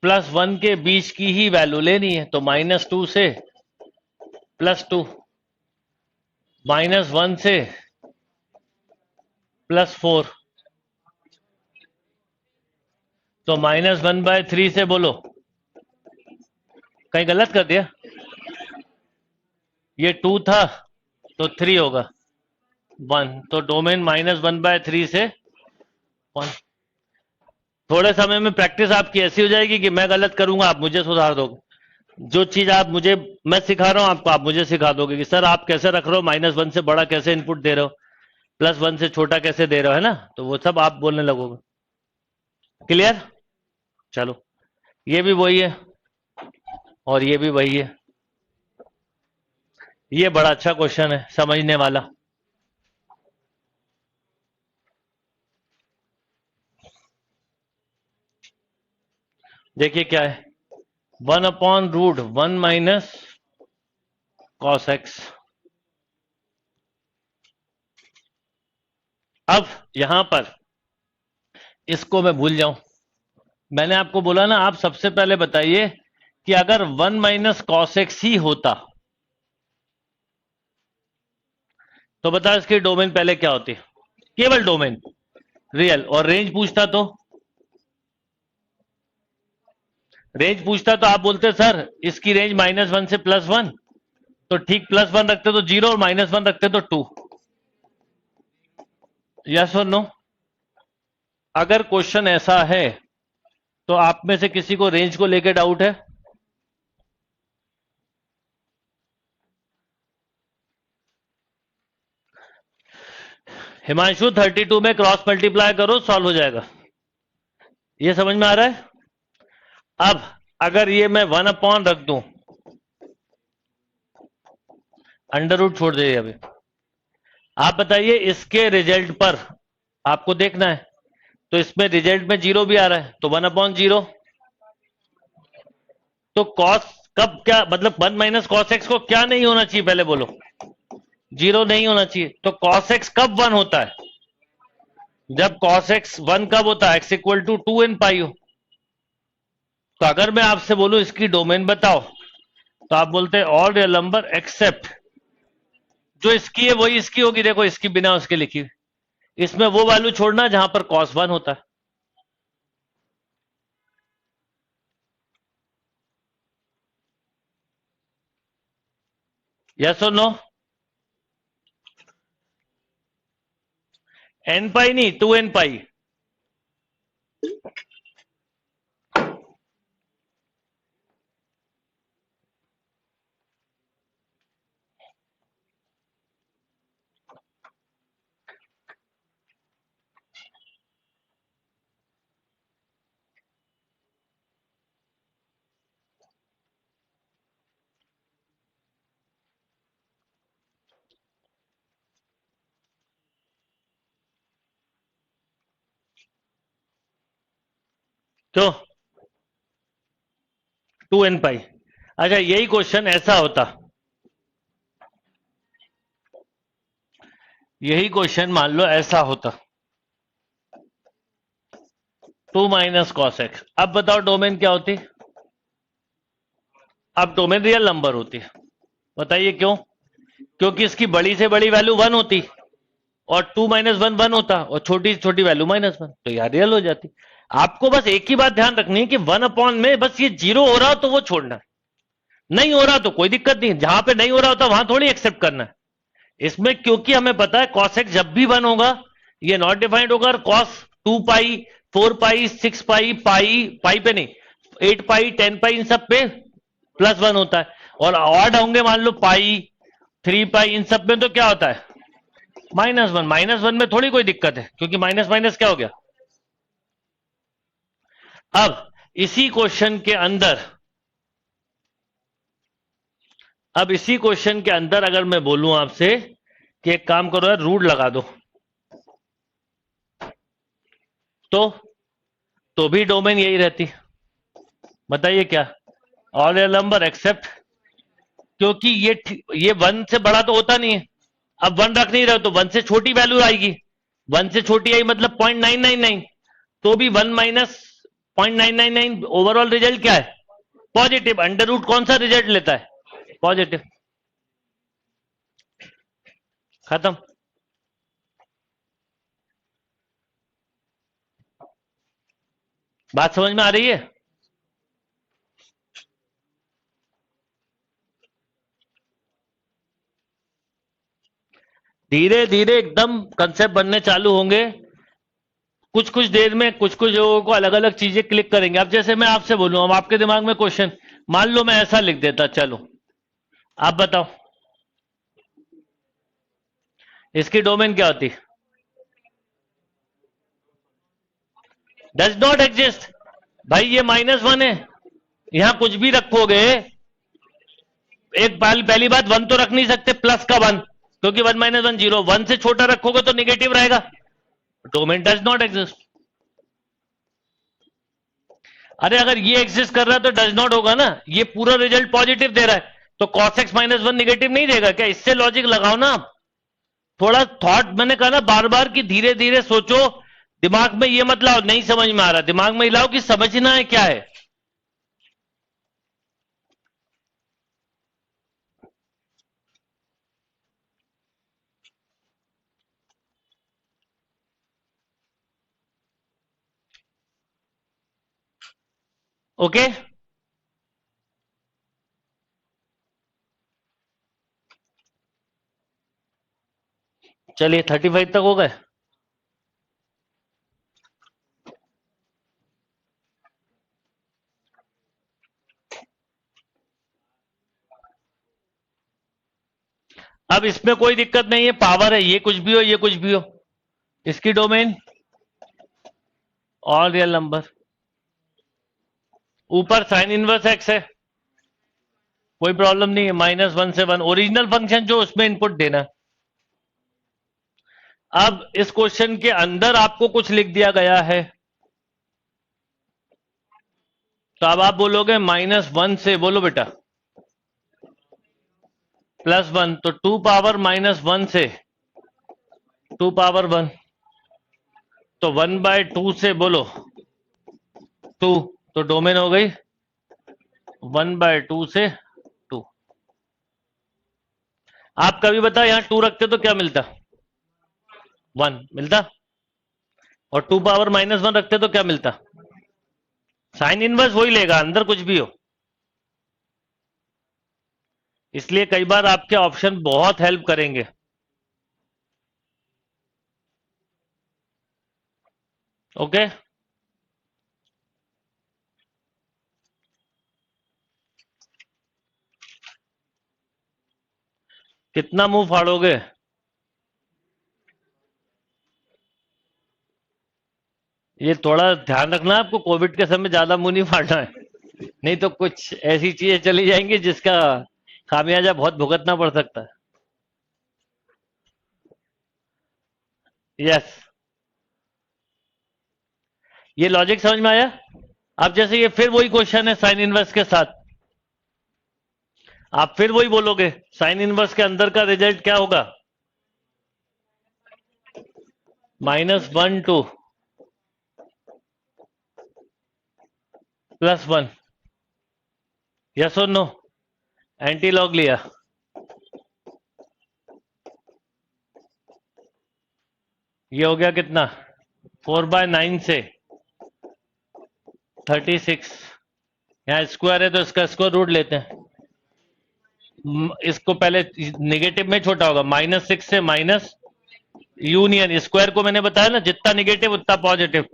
+1 के बीच की ही वैल्यू लेनी है, तो -2 से +2, -1 से +4, तो -1/3 से बोलो, कहीं गलत कर दिया? ये 2 था तो 3 होगा 1, तो डोमेन -1/3 से 1। थोड़े समय में प्रैक्टिस आपकी ऐसी हो जाएगी कि मैं गलत करूंगा आप मुझे सुधार दोगे। जो चीज आप मुझे, मैं सिखा रहा हूं आपको, आप मुझे सिखा दोगे कि सर आप कैसे रख रहे हो, -1 से बड़ा कैसे इनपुट दे रहे हो, +1 से छोटा कैसे दे रहे हो, है ना, तो वो सब आप बोलने लगोगे। क्लियर? चलो, ये भी वही है और ये भी वही है। ये बड़ा अच्छा क्वेश्चन है, समझने वाला। देखिए क्या है, 1/√1 - cos x। अब यहां पर इसको मैं भूल जाऊं, मैंने आपको बोला ना, आप सबसे पहले बताइए कि अगर 1 - cos x ही होता तो बता इसकी डोमेन पहले क्या होती, केवल डोमेन रियल, और रेंज पूछता तो, रेंज पूछता तो आप बोलते सर इसकी रेंज -1 से +1, तो ठीक, +1 रखते तो 0 और -1 रखते तो 2। यस और नो? अगर क्वेश्चन ऐसा है तो आप में से किसी को रेंज को लेकर डाउट है? हिमांशु 32 में क्रॉस मल्टीप्लाई करो, सॉल्व हो जाएगा। ये समझ में आ रहा है? अब अगर ये मैं 1 रख दूं, अंडर रूट छोड़ दीजिए अभी, आप बताइए इसके रिजल्ट पर आपको देखना है, तो इसमें रिजल्ट में 0 भी आ रहा है, तो 1/0। तो कॉस कब, क्या मतलब 1 - cos x को क्या नहीं होना चाहिए पहले बोलो? 0 नहीं होना चाहिए। तो cos x कब 1 होता है? जब cos x 1 कब होता है? x = 2n पाई हो। तो अगर मैं आपसे बोलूं इसकी डोमेन बताओ, तो आप बोलते हैं ऑल रियल नंबर एक्सेप्ट, जो इसकी है वही इसकी होगी, देखो इसकी बिना उसके लिखी हुई, इसमें वो वैल्यू छोड़ना जहां पर cos 1 होता है। यस और नो? n पाई नहीं, 2n पाई। क्यों 2n पाई? अच्छा, यही क्वेश्चन ऐसा होता, यही क्वेश्चन मान लो ऐसा होता, 2 माइनस कॉस एक्स। अब बताओ डोमेन क्या होती? अब डोमेन रियल नंबर होती है। बताइए क्यों? क्योंकि इसकी बड़ी से बड़ी वैल्यू 1 होती और 2 माइनस 1 1 होता और छोटी से छोटी वैल्यू -1, तो यार रियल हो जाती। आपको बस एक ही बात ध्यान रखनी है कि 1 अपॉन में बस ये 0 हो रहा हो तो वो छोड़ना, नहीं हो रहा तो कोई दिक्कत नहीं, जहां पे नहीं हो रहा होता वहां थोड़ी एक्सेप्ट करना है। इसमें क्योंकि हमें पता है cos x जब भी 1 होगा ये नॉट डिफाइंड होगा, और cos 2 पाई 4 पाई 6 पाई पाई पे नहीं 8 पाई 10 पाई इन सब पे +1 होता है, और ऑड होंगे मान लो पाई 3 पाई इन सब में तो क्या होता है -1। -1 में थोड़ी कोई दिक्कत है क्योंकि माइनस माइनस क्या हो गया। अब इसी क्वेश्चन के अंदर, अब इसी क्वेश्चन के अंदर अगर मैं बोलूं आपसे कि एक काम करो यार रूट लगा दो, तो भी डोमेन यही रहती। बताइए क्या? ऑल रियल नंबर एक्सेप्ट, क्योंकि ये 1 से बड़ा तो होता नहीं है। अब 1 रख नहीं रहे तो 1 से छोटी वैल्यू आएगी, 1 से छोटी आई मतलब 0.999, तो भी 1 माइनस 0.999 ओवरऑल रिजल्ट क्या है? पॉजिटिव। अंडर रूट कौन सा रिजल्ट लेता है? पॉजिटिव। खत्म। बात समझ में आ रही है? धीरे धीरे एकदम कंसेप्ट बनने चालू होंगे। कुछ कुछ देर में कुछ कुछ लोगों को अलग अलग चीजें क्लिक करेंगे। अब जैसे मैं आपसे बोलूं, अब आपके दिमाग में क्वेश्चन मान लो मैं ऐसा लिख देता, चलो आप बताओ इसकी डोमेन क्या होती? Does not exist. भाई ये -1 है, यहां कुछ भी रखोगे, एक पहली बात 1 तो रख नहीं सकते प्लस का 1, क्योंकि 1 माइनस 1 0, 1 से छोटा रखोगे तो निगेटिव रहेगा, डोमेन डज नॉट एग्जिस्ट। अरे अगर ये एग्जिस्ट कर रहा है तो डज नॉट होगा ना, ये पूरा रिजल्ट पॉजिटिव दे रहा है तो cos x -1 निगेटिव नहीं देगा क्या? इससे लॉजिक लगाओ ना आप। थोड़ा थॉट, मैंने कहा ना बार बार कि धीरे धीरे सोचो, दिमाग में ये मत लाओ नहीं समझ में आ रहा, दिमाग में लाओ कि समझना है क्या है। ओके, चलिए 35 तक हो गए। अब इसमें कोई दिक्कत नहीं है, पावर है, ये कुछ भी हो ये कुछ भी हो, इसकी डोमेन ऑल रियल नंबर, ऊपर साइन इनवर्स एक्स है, कोई प्रॉब्लम नहीं है, -1 से 1 ओरिजिनल फंक्शन जो उसमें इनपुट देना। अब इस क्वेश्चन के अंदर आपको कुछ लिख दिया गया है, तो अब आप बोलोगे -1 से, बोलो बेटा +1, तो 2 पावर -1 से 2 पावर 1, तो 1/2 से बोलो 2, तो डोमेन हो गई 1/2 से 2। आप कभी बताओ यहां 2 रखते तो क्या मिलता? 1 मिलता, और 2 पावर -1 रखते तो क्या मिलता? साइन इनवर्स वही लेगा अंदर कुछ भी हो। इसलिए कई बार आपके ऑप्शन बहुत हेल्प करेंगे। ओके, कितना मुंह फाड़ोगे? ये थोड़ा ध्यान रखना, आपको कोविड के समय ज्यादा मुंह नहीं फाड़ना है, नहीं तो कुछ ऐसी चीजें चली जाएंगी जिसका खामियाजा बहुत भुगतना पड़ सकता है। यस, ये लॉजिक समझ में आया? अब जैसे ये फिर वही क्वेश्चन है साइन इनवर्स के साथ, आप फिर वही बोलोगे साइन इनवर्स के अंदर का रिजल्ट क्या होगा? -1 to +1, यस और नो? एंटी लॉग लिया, ये हो गया कितना 4/9 से 36, यहाँ स्क्वायर है तो इसका स्क्वायर रूट लेते हैं। इसको पहले निगेटिव में छोटा होगा, -6 से माइनस यूनियन, स्क्वायर को मैंने बताया ना, जितना निगेटिव उतना पॉजिटिव।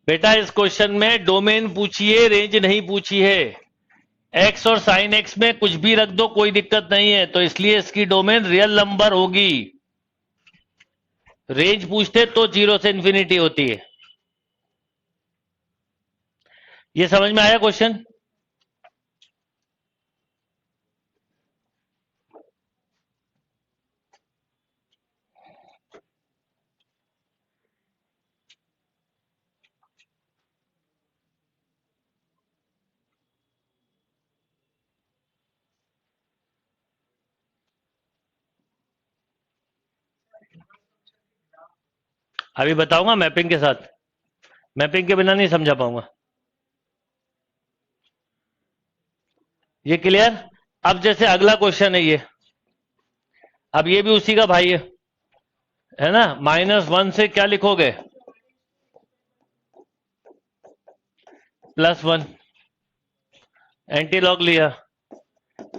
बेटा इस क्वेश्चन में डोमेन पूछिए, रेंज नहीं पूछी है। एक्स और साइन एक्स में कुछ भी रख दो, कोई दिक्कत नहीं है, तो इसलिए इसकी डोमेन रियल नंबर होगी। रेंज पूछते तो 0 से इंफिनिटी होती है। ये समझ में आया क्वेश्चन? अभी बताऊंगा मैपिंग के साथ, मैपिंग के बिना नहीं समझा पाऊंगा। ये क्लियर? अब जैसे अगला क्वेश्चन है ये, अब ये भी उसी का भाई है ना। -1 से क्या लिखोगे? +1, एंटी लॉग लिया,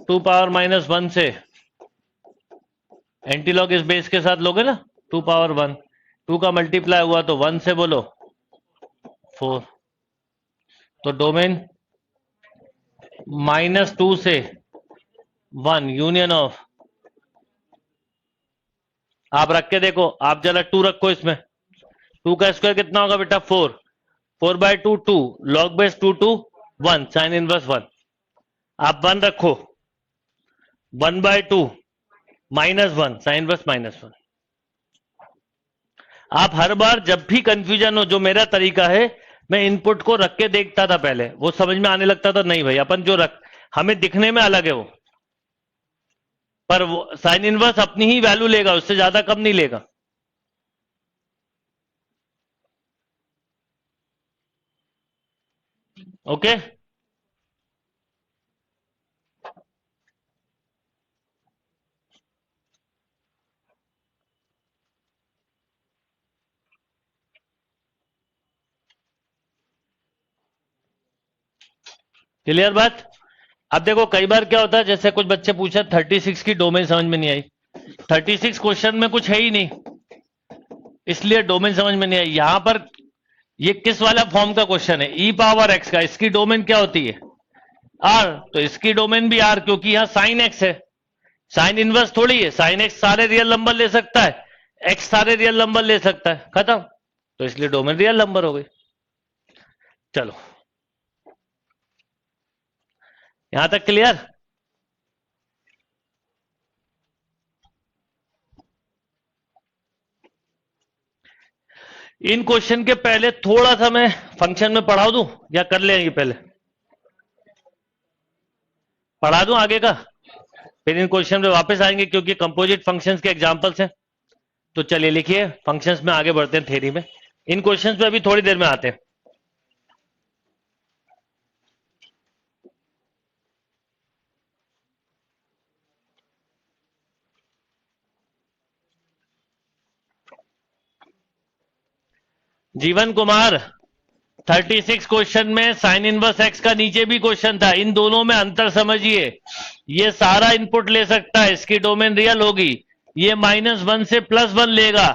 2 पावर -1 से एंटी लॉग इस बेस के साथ लोगे ना, 2 पावर 1, 2 का मल्टीप्लाई हुआ तो 1 से बोलो 4, तो डोमेन -2 से 1 यूनियन ऑफ, आप रख के देखो, आप जरा 2 रखो इसमें, 2 का स्क्वायर कितना होगा बेटा 4, 4/2 2, लॉग बेस 2 2 1, साइन इनवर्स 1, आप 1 रखो, 1/2 -1, साइन इनवर्स -1। आप हर बार जब भी कंफ्यूजन हो, जो मेरा तरीका है, मैं इनपुट को रख के देखता था पहले, वो समझ में आने लगता था, नहीं भाई अपन जो रख, हमें दिखने में अलग है वो, पर वो साइन इनवर्स अपनी ही वैल्यू लेगा, उससे ज्यादा कम नहीं लेगा। ओके, क्लियर बात? अब देखो कई बार क्या होता है, जैसे कुछ बच्चे पूछा 36 की डोमेन समझ में नहीं आई, 36 क्वेश्चन में कुछ है ही नहीं, इसलिए डोमेन समझ में नहीं आई। यहां पर ये किस वाला फॉर्म का क्वेश्चन है, e पावर x का, इसकी डोमेन क्या होती है r, तो इसकी डोमेन भी r, क्योंकि यहां साइन x है, साइन इनवर्स थोड़ी है, साइन x सारे रियल नंबर ले सकता है, x सारे रियल नंबर ले सकता है, खत्म, तो इसलिए डोमेन रियल नंबर हो गई। चलो यहां तक क्लियर? इन क्वेश्चन के पहले थोड़ा सा मैं फंक्शन में पढ़ा दूं, या कर ले, ये पहले पढ़ा दूं आगे का, फिर इन क्वेश्चन पे वापस आएंगे, क्योंकि कंपोजिट फंक्शंस के एग्जांपल्स हैं। तो चलिए लिखिए, फंक्शंस में आगे बढ़ते हैं थ्योरी में, इन क्वेश्चंस पे अभी थोड़ी देर में आते हैं। जीवन कुमार, 36 क्वेश्चन में साइन इनवर्स एक्स का नीचे भी क्वेश्चन था, इन दोनों में अंतर समझिए। ये सारा इनपुट ले सकता है, इसकी डोमेन रियल होगी, ये -1 से +1 लेगा,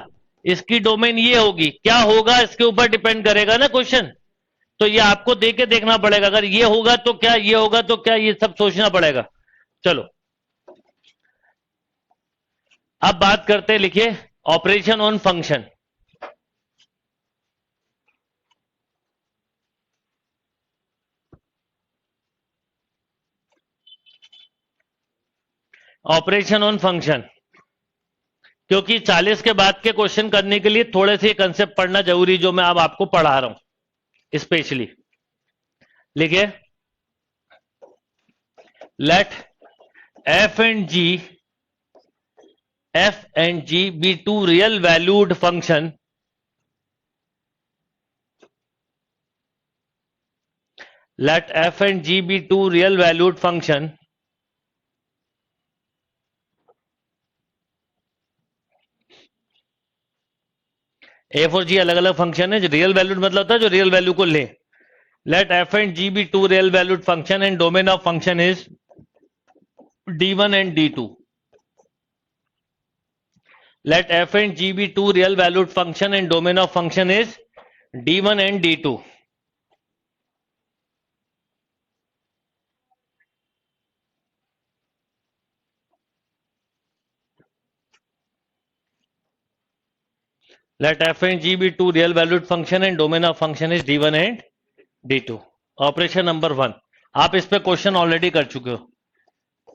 इसकी डोमेन ये होगी, क्या होगा इसके ऊपर डिपेंड करेगा ना क्वेश्चन, तो ये आपको देके देखना पड़ेगा, अगर ये होगा तो क्या, ये होगा तो क्या, ये सब सोचना पड़ेगा। चलो अब बात करते हैं, लिखिए operation on function. Operation on function, क्योंकि 40 के बाद के क्वेश्चन करने के लिए थोड़े से कंसेप्ट पढ़ना जरूरी, जो मैं अब आपको पढ़ा रहा हूं स्पेशली। लिखिए, late f and g be two real valued function let f and g be two real valued function f और g अलग अलग फंक्शन है। जो रियल वैल्यूड मतलब होता है जो रियल वैल्यू को ले। Let f and g be two real valued function and domain of function is d1 and d2। let f and g be two real valued function and domain of function is d1 and d2। let f and g be two real valued function and domain of function is d1 and d2। Operation number 1 आप इस पे question already कर चुके हो।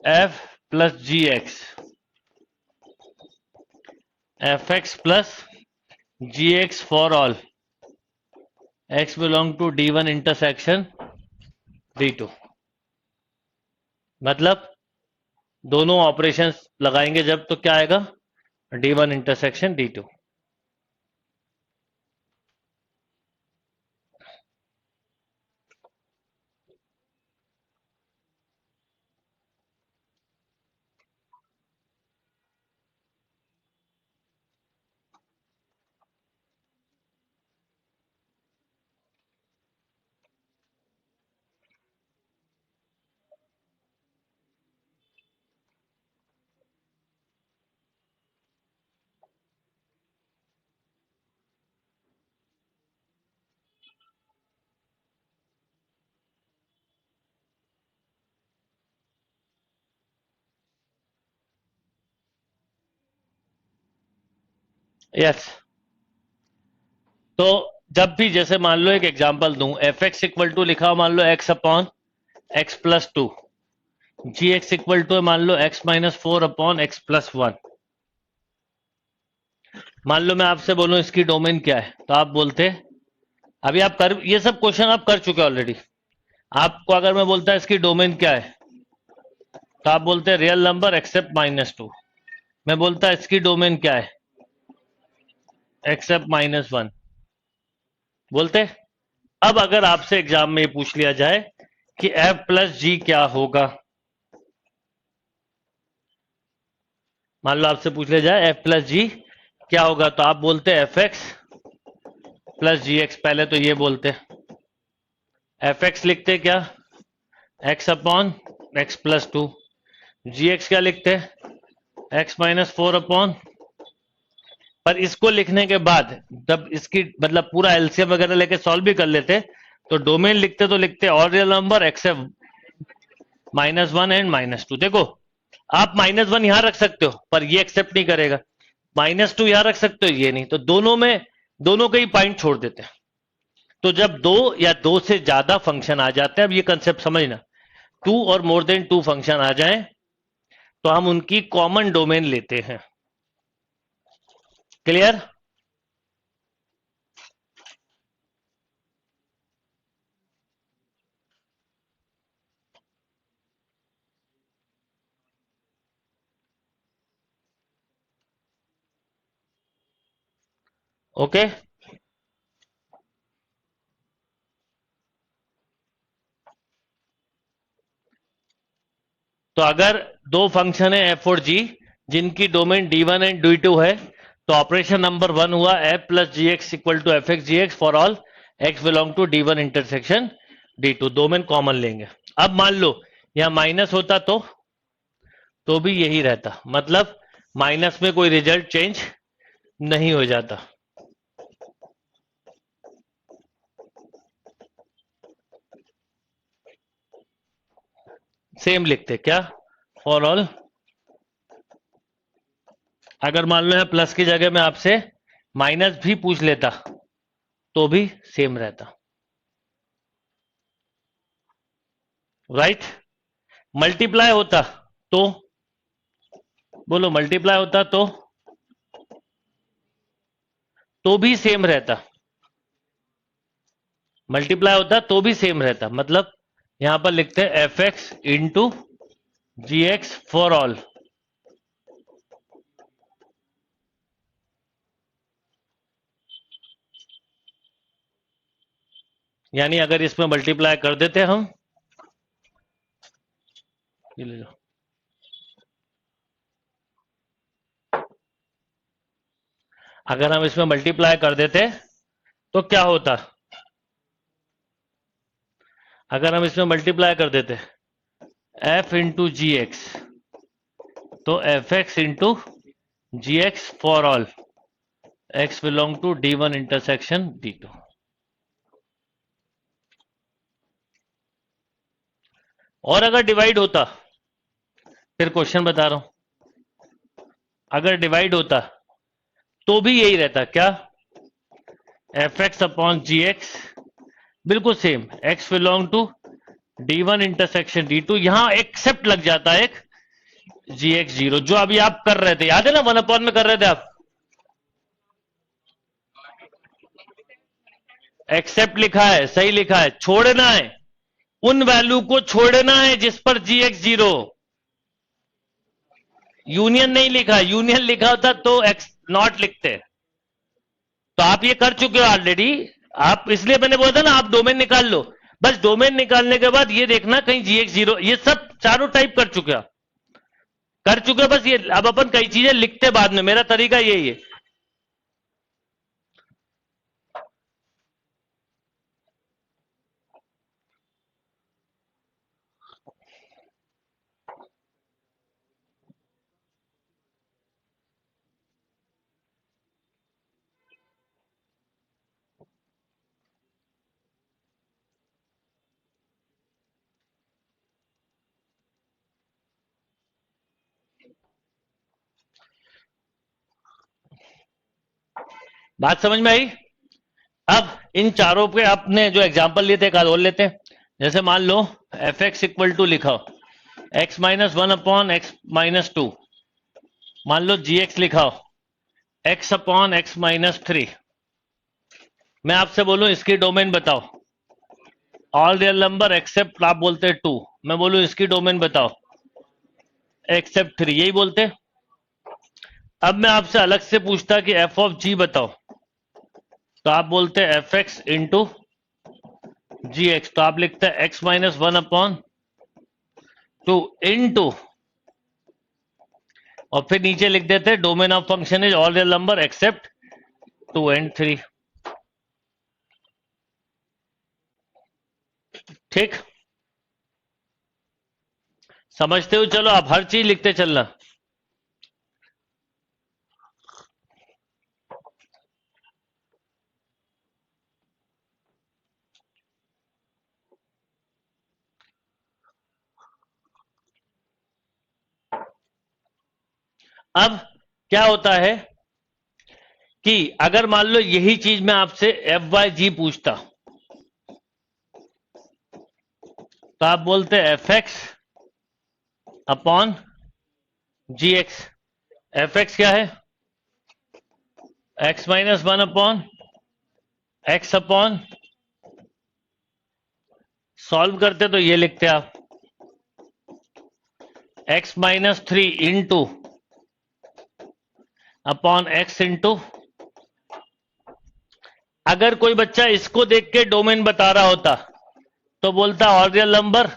f plus g x, f x plus g x for all x belong to d1 intersection d2। मतलब दोनों operations लगाएंगे जब तो क्या आएगा, d1 इंटरसेक्शन d2। यस, तो जब भी जैसे मान लो एक एग्जांपल दूं, एफ एक्स इक्वल टू लिखा हो मान लो x upon x plus two, g x equal to मान लो x minus four upon x plus one. मान लो मैं आपसे बोलूं इसकी डोमेन क्या है, तो आप बोलते, अभी आप कर, ये सब क्वेश्चन आप कर चुके ऑलरेडी। आपको अगर मैं बोलता इसकी डोमेन क्या है, तो आप बोलते real number accept minus two. मैं बोलता इसकी डोमेन क्या है, एक्सेप्ट माइनस वन बोलते। अब अगर आपसे एग्जाम में ये पूछ लिया जाए कि f प्लस जी क्या होगा, मान लो आपसे पूछ लिया जाए f प्लस जी क्या होगा, तो आप बोलते f x plus g x. पहले तो ये बोलते एफ एक्स लिखते क्या, x upon x plus two, g x क्या लिखते एक्स माइनस फोर अपॉन। पर इसको लिखने के बाद जब इसकी मतलब पूरा एलसीएम वगैरह लेके सॉल्व भी कर लेते, तो डोमेन लिखते तो लिखते और real number accept minus one and minus two. देखो आप माइनस वन यहां रख सकते हो पर ये एक्सेप्ट नहीं करेगा, माइनस टू यहां रख सकते हो ये नहीं, तो दोनों में दोनों का ही पॉइंट छोड़ देते हैं। तो जब दो या दो से ज्यादा फंक्शन आ जाते हैं, अब ये कंसेप्ट समझना, टू और मोर देन टू फंक्शन आ जाए तो हम उनकी कॉमन डोमेन लेते हैं। क्लियर? ओके, तो अगर दो फंक्शन है एफ और जी जिनकी डोमेन d1 एंड d2 है, तो ऑपरेशन नंबर 1 हुआ f plus g x equal to f x g x for all x belong to d1 intersection d2। Domain common लेंगे। अब मान लो यहां माइनस होता तो भी यही रहता, मतलब माइनस में कोई रिजल्ट चेंज नहीं हो जाता। सेम लिखते क्या, फॉर ऑल। अगर मान लो प्लस की जगह में आपसे माइनस भी पूछ लेता तो भी सेम रहता, राइट? मल्टीप्लाई होता तो बोलो मल्टीप्लाई होता तो भी सेम रहता, मल्टीप्लाई होता तो भी सेम रहता, मतलब यहां पर लिखते हैं f x into g x for all. यानी अगर इसमें मल्टीप्लाई कर देते हम, ये ले लो, अगर हम इसमें मल्टीप्लाई कर देते तो क्या होता, अगर हम इसमें मल्टीप्लाई कर देते f इंटू जी एक्स, तो f x into g x for all x belong to d1 intersection d2। और अगर डिवाइड होता, फिर क्वेश्चन बता रहा हूं, अगर डिवाइड होता तो भी यही रहता, क्या, f x upon g x, बिल्कुल same, x belong to d1 intersection d2, यहां एक्सेप्ट लग जाता है एक जी एक्स जीरो, जो अभी आप कर रहे थे, याद है ना, 1 अपॉन में कर रहे थे आप, एक्सेप्ट लिखा है, सही लिखा है, छोड़ना है, उन वैल्यू को छोड़ना है जिस पर जी एक्स जीरो, यूनियन नहीं लिखा, यूनियन लिखा होता तो एक्स नॉट लिखते, तो आप ये कर चुके हो ऑलरेडी, आप, इसलिए मैंने बोला था ना आप डोमेन निकाल लो, बस डोमेन निकालने के बाद ये देखना कहीं जी एक्स जीरो, ये सब चारों टाइप कर चुके हो, बस ये अब अपन कई चीजें लिखते बाद में, मेरा तरीका यही है। बात समझ में आई? अब इन चारों पे आपने जो एग्जांपल लिए थे एक और लेते हैं, जैसे मान लो एफ एक्स इक्वल टू लिखा हो x minus one upon x minus two, मान लो जी एक्स लिखा हो x upon x minus three, मैं आपसे बोलूं इसकी डोमेन बताओ, ऑल रियल नंबर एक्सेप्ट, आप बोलते हैं टू, मैं बोलूं इसकी डोमेन बताओ एक्सेप्ट थ्री, यही बोलते। अब मैं आपसे अलग से पूछता कि एफ ऑफ जी बताओ, तो आप बोलते हैं f x into g x, तो आप लिखते हैं x minus one upon two into, और फिर नीचे लिख देते हैं domain of function is all real number except two and three. ठीक, समझते हो? चलो आप हर चीज लिखते चलना। अब क्या होता है कि अगर मान लो यही चीज मैं आपसे एफ वाई जी पूछता, तो आप बोलते f x upon g x, f x क्या है, x minus one upon x upon, solve करते तो ये लिखते आप x minus three into upon x into, अगर कोई बच्चा इसको देख के डोमेन बता रहा होता तो बोलता ऑल रियल नंबर,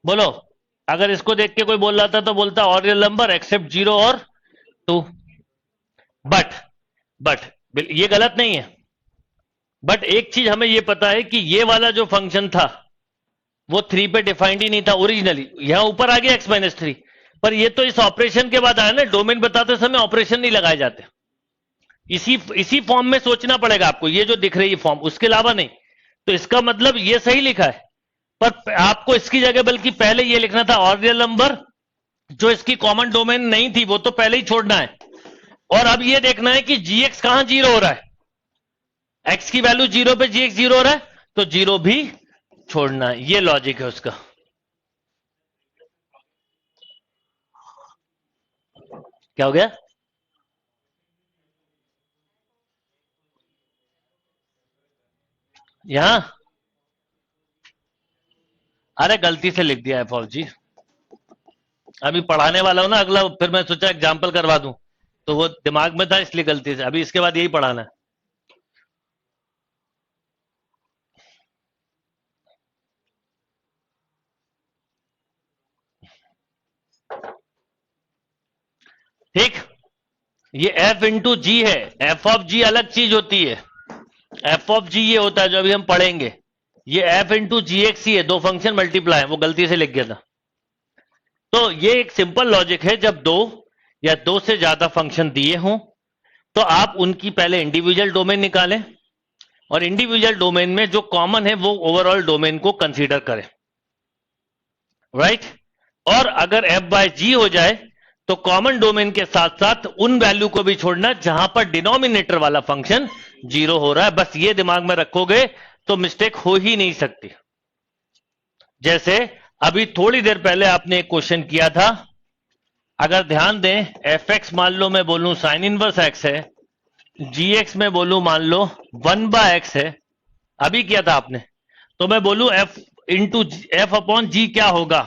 बोलो, अगर इसको देख के कोई बोल रहा था तो बोलता all real number except zero और टू, बट ये गलत नहीं है, बट एक चीज हमें ये पता है कि ये वाला जो फंक्शन था वो थ्री पे डिफाइंड ही नहीं था ओरिजिनली, यहां ऊपर आ गया एक्स माइनस थ्री, पर ये तो इस ऑपरेशन के बाद आया ना, डोमेन बताते समय ऑपरेशन नहीं लगाए जाते, इसी फॉर्म में सोचना पड़ेगा आपको, ये जो दिख रही है फॉर्म, उसके अलावा नहीं, तो इसका मतलब ये सही लिखा है, पर आपको इसकी जगह बल्कि पहले ये लिखना था ऑल रियल नंबर, जो इसकी कॉमन डोमेन नहीं थी वो तो पहले ही छोड़ना है, और अब ये देखना है कि जी एक्स कहां जीरो हो रहा है, एक्स की वैल्यू जीरो पे जी एक्स जीरो हो रहा है, तो जीरो भी छोड़ना है, ये लॉजिक है उसका। क्या हो गया? यहां अरे गलती से लिख दिया एफ ऑफ जी। अभी पढ़ाने वाला हूं ना अगला, फिर मैं सोचा एग्जाम्पल करवा दूं, तो वो दिमाग में था इसलिए गलती से। अभी इसके बाद यही पढ़ाना है। ठीक, ये एफ इंटू जी है। एफ ऑफ जी अलग चीज होती है। एफ ऑफ जी ये होता है जो अभी हम पढ़ेंगे। ये एफ इंटू जी एक्स ही है, दो फंक्शन मल्टीप्लाई है, वो गलती से लिख गया था। तो ये एक सिंपल लॉजिक है, जब दो या दो से ज्यादा फंक्शन दिए हों तो आप उनकी पहले इंडिविजुअल डोमेन निकालें, और इंडिविजुअल डोमेन में जो कॉमन है वो ओवरऑल डोमेन को कंसीडर करें, राइट। और अगर एफ बाय जी हो जाए तो कॉमन डोमेन के साथ साथ उन वैल्यू को भी छोड़ना जहां पर डिनोमिनेटर वाला फंक्शन जीरो हो रहा है। बस ये दिमाग में रखोगे तो मिस्टेक हो ही नहीं सकती। जैसे अभी थोड़ी देर पहले आपने एक क्वेश्चन किया था, अगर ध्यान दें, एफ एक्स मान लो मैं बोलूं साइन इनवर्स एक्स है, जी एक्स में बोलूं मान लो 1/x है, अभी किया था आपने, तो मैं बोलूं एफ इंटू एफ अपॉन जी क्या होगा,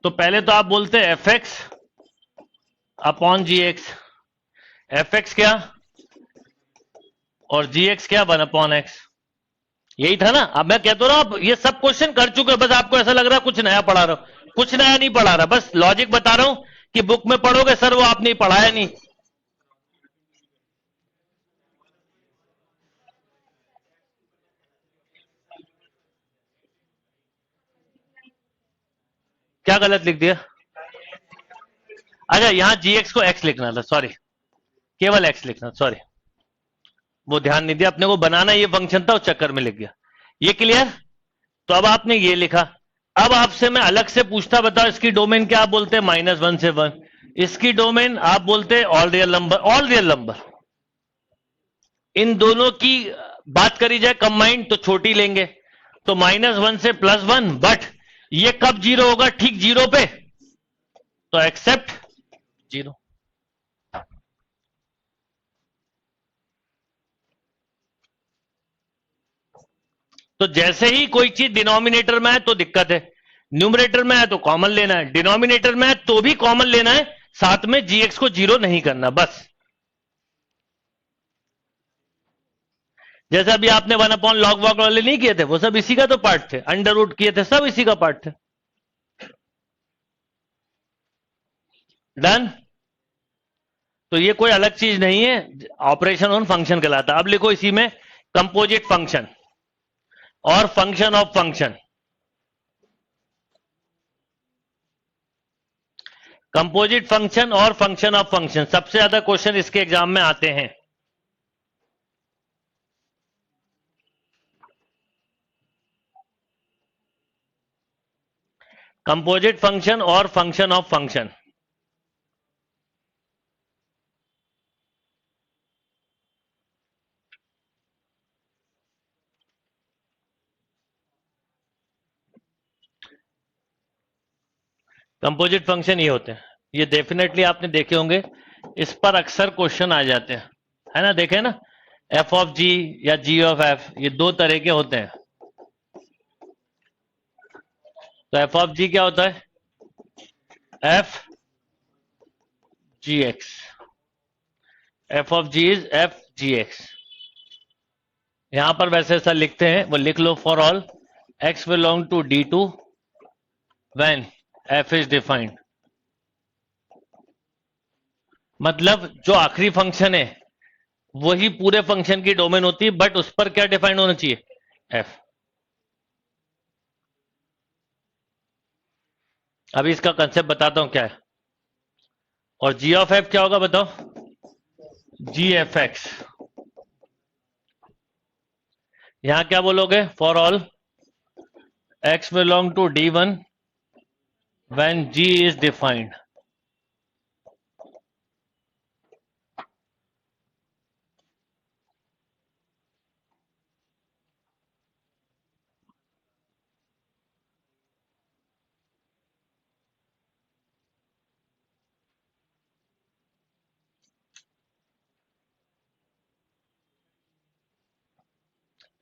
तो पहले तो आप बोलते f x upon g x. F x क्या और जी एक्स क्या, 1/x। यही था ना। अब मैं कहता रहा हूं, ये सब क्वेश्चन कर चुके हो, बस आपको ऐसा लग रहा है कुछ नया पढ़ा रहा हूं। कुछ नया नहीं पढ़ा रहा, बस लॉजिक बता रहा हूं कि बुक में पढ़ोगे सर वो आपने पढ़ाया नहीं। क्या गलत लिख दिया? अच्छा, यहां जी एक्स को एक्स लिखना था, सॉरी, केवल एक्स लिखना, सॉरी, वो ध्यान नहीं दिया अपने को, बनाना ये फंक्शन था, उस चक्कर में लिख गया। ये क्लियर? तो अब आपने ये लिखा। अब आपसे मैं अलग से पूछता, बताओ इसकी डोमेन क्या आप बोलते हैं, -1 से 1। इसकी डोमेन आप बोलते हैं all real number, all real number. इन दोनों की बात करी जाए कंबाइंड तो छोटी लेंगे, तो -1 से +1, बट ये कब जीरो होगा, ठीक जीरो पे, तो एक्सेप्ट जीरो। तो जैसे ही कोई चीज डिनोमिनेटर में है तो दिक्कत है, न्यूमरेटर में है तो कॉमन लेना है, डिनोमिनेटर में है तो भी कॉमन लेना है, साथ में जीएक्स को जीरो नहीं करना, बस। जैसे अभी आपने 1/log वॉग वाले नहीं किए थे, वो सब इसी का तो पार्ट थे, अंडर रूट किए थे, सब इसी का पार्ट थे। डन। तो ये कोई अलग चीज नहीं है, ऑपरेशन ऑन फंक्शन कहलाता है। अब लिखो इसी में कंपोजिट फंक्शन और function of function. Composite function और फंक्शन ऑफ फंक्शन, सबसे ज्यादा क्वेश्चन इसके एग्जाम में आते हैं। कंपोजिट फंक्शन और function of function. Composite function ये होते हैं, ये डेफिनेटली आपने देखे होंगे, इस पर अक्सर क्वेश्चन आ जाते हैं, है ना, देखे ना, एफ ऑफ जी या जी ऑफ एफ, ये दो तरह के होते हैं। तो एफ ऑफ जी क्या होता है, F G x, F of G is F G X. यहां पर वैसे ऐसा लिखते हैं, वो लिख लो, for all x belong to D2 when F is defined. मतलब जो आखिरी फंक्शन है वही पूरे फंक्शन की डोमेन होती है, बट उस पर क्या डिफाइंड होना चाहिए, एफ। अभी इसका कंसेप्ट बताता हूं क्या है। और जी ऑफ एफ क्या होगा बताओ, जी एफ एक्स। यहां क्या बोलोगे, for all x belong to D1 when g is defined.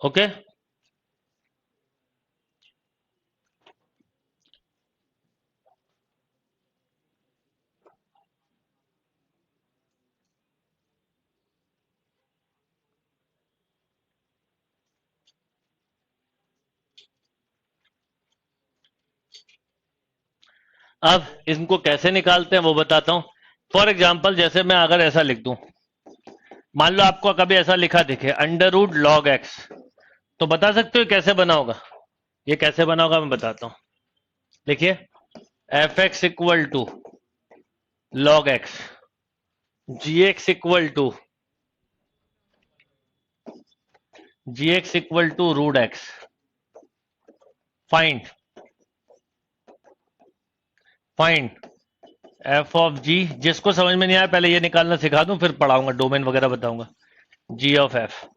Okay. अब इनको कैसे निकालते हैं वो बताता हूं। फॉर एग्जाम्पल जैसे मैं अगर ऐसा लिख दूं, मान लो आपको कभी ऐसा लिखा दिखे अंडर रूट लॉग एक्स, तो बता सकते हो कैसे बना होगा? ये कैसे बना होगा मैं बताता हूं। देखिए f x equal to log x, g x equal to root x, find f of g. जिसको समझ में नहीं आया पहले ये निकालना सिखा दूं, फिर पढ़ाऊंगा, डोमेन वगैरह बताऊंगा। जी ऑफ एफ,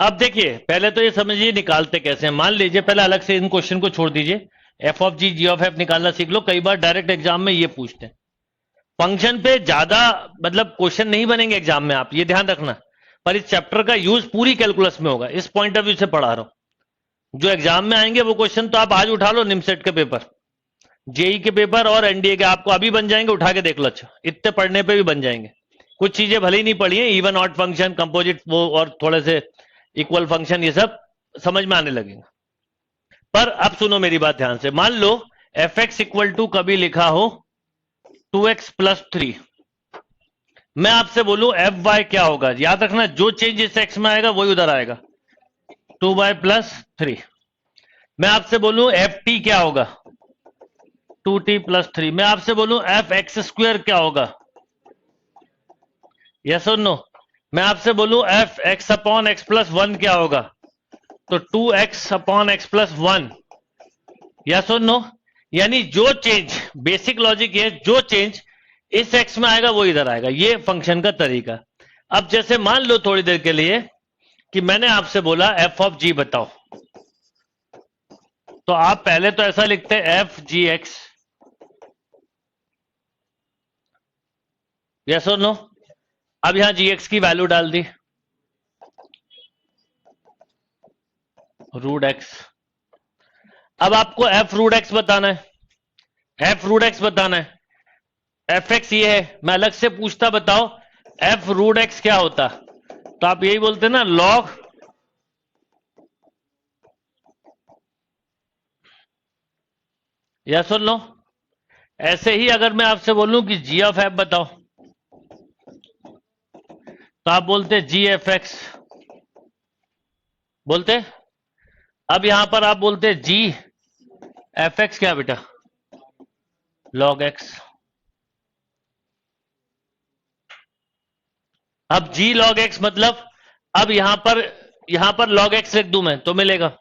अब देखिए पहले तो ये समझिए निकालते कैसे हैं। मान लीजिए पहले अलग से इन क्वेश्चन को छोड़ दीजिए, f of g of f निकालना सीख लो। कई बार डायरेक्ट एग्जाम में ये पूछते हैं। फंक्शन पे ज्यादा मतलब क्वेश्चन नहीं बनेंगे एग्जाम में, आप ये ध्यान रखना, पर इस चैप्टर का यूज पूरी कैलकुलस में होगा। इस पॉइंट ऑफ व्यू से पढ़ा रहा हूं। जो एग्जाम में आएंगे वो क्वेश्चन तो आप आज उठा लो, निमसेट के पेपर, जेई के पेपर और एनडीए के आपको अभी बन जाएंगे, उठा के देख लो। अच्छा इतने पढ़ने पे भी बन जाएंगे। कुछ चीजें भले ही नहीं पढ़ी है, इवन ऑड फंक्शन, कंपोजिट, वो और थोड़े से इक्वल फंक्शन, ये सब समझ में आने लगेगा। पर अब सुनो मेरी बात ध्यान से। मान लो एफ एक्स इक्वल टू कभी लिखा हो 2x प्लस 3, मैं आपसे बोलूं एफ वाई क्या होगा? याद रखना जो चेंज इस एक्स में आएगा वही उधर आएगा, 2y प्लस 3। मैं आपसे बोलूं एफ टी क्या होगा? 2t plus 3। मैं आपसे बोलूं एफ एक्स स्क्वायर क्या होगा? यस और नो? मैं आपसे बोलूं F x upon x plus 1 क्या होगा? तो 2x upon x plus 1। Yes और नो? यानी जो चेंज, बेसिक लॉजिक ये, जो चेंज इस एक्स में आएगा वो इधर आएगा। ये फंक्शन का तरीका। अब जैसे मान लो थोड़ी देर के लिए कि मैंने आपसे बोला एफ ऑफ जी बताओ, तो आप पहले तो ऐसा लिखते हैं एफ जी एक्स। यस और नो? अब यहां जी एक्स की वैल्यू डाल दी, रूट एक्स। अब आपको एफ रूट एक्स बताना है, एफ रूट एक्स बताना है। एफ एक्स ये है, मैं अलग से पूछता बताओ एफ रूट एक्स क्या होता, तो आप यही बोलते ना लॉग या सुन लो। ऐसे ही अगर मैं आपसे बोलूं कि जी ऑफ एफ बताओ, तो आप बोलते जी एफ एक्स बोलते। अब यहां पर आप बोलते जी एफ एक्स क्या बेटा? Log x. अब जी लॉग एक्स मतलब, अब यहां पर लॉग एक्स लिख दूं मैं तो मिलेगा,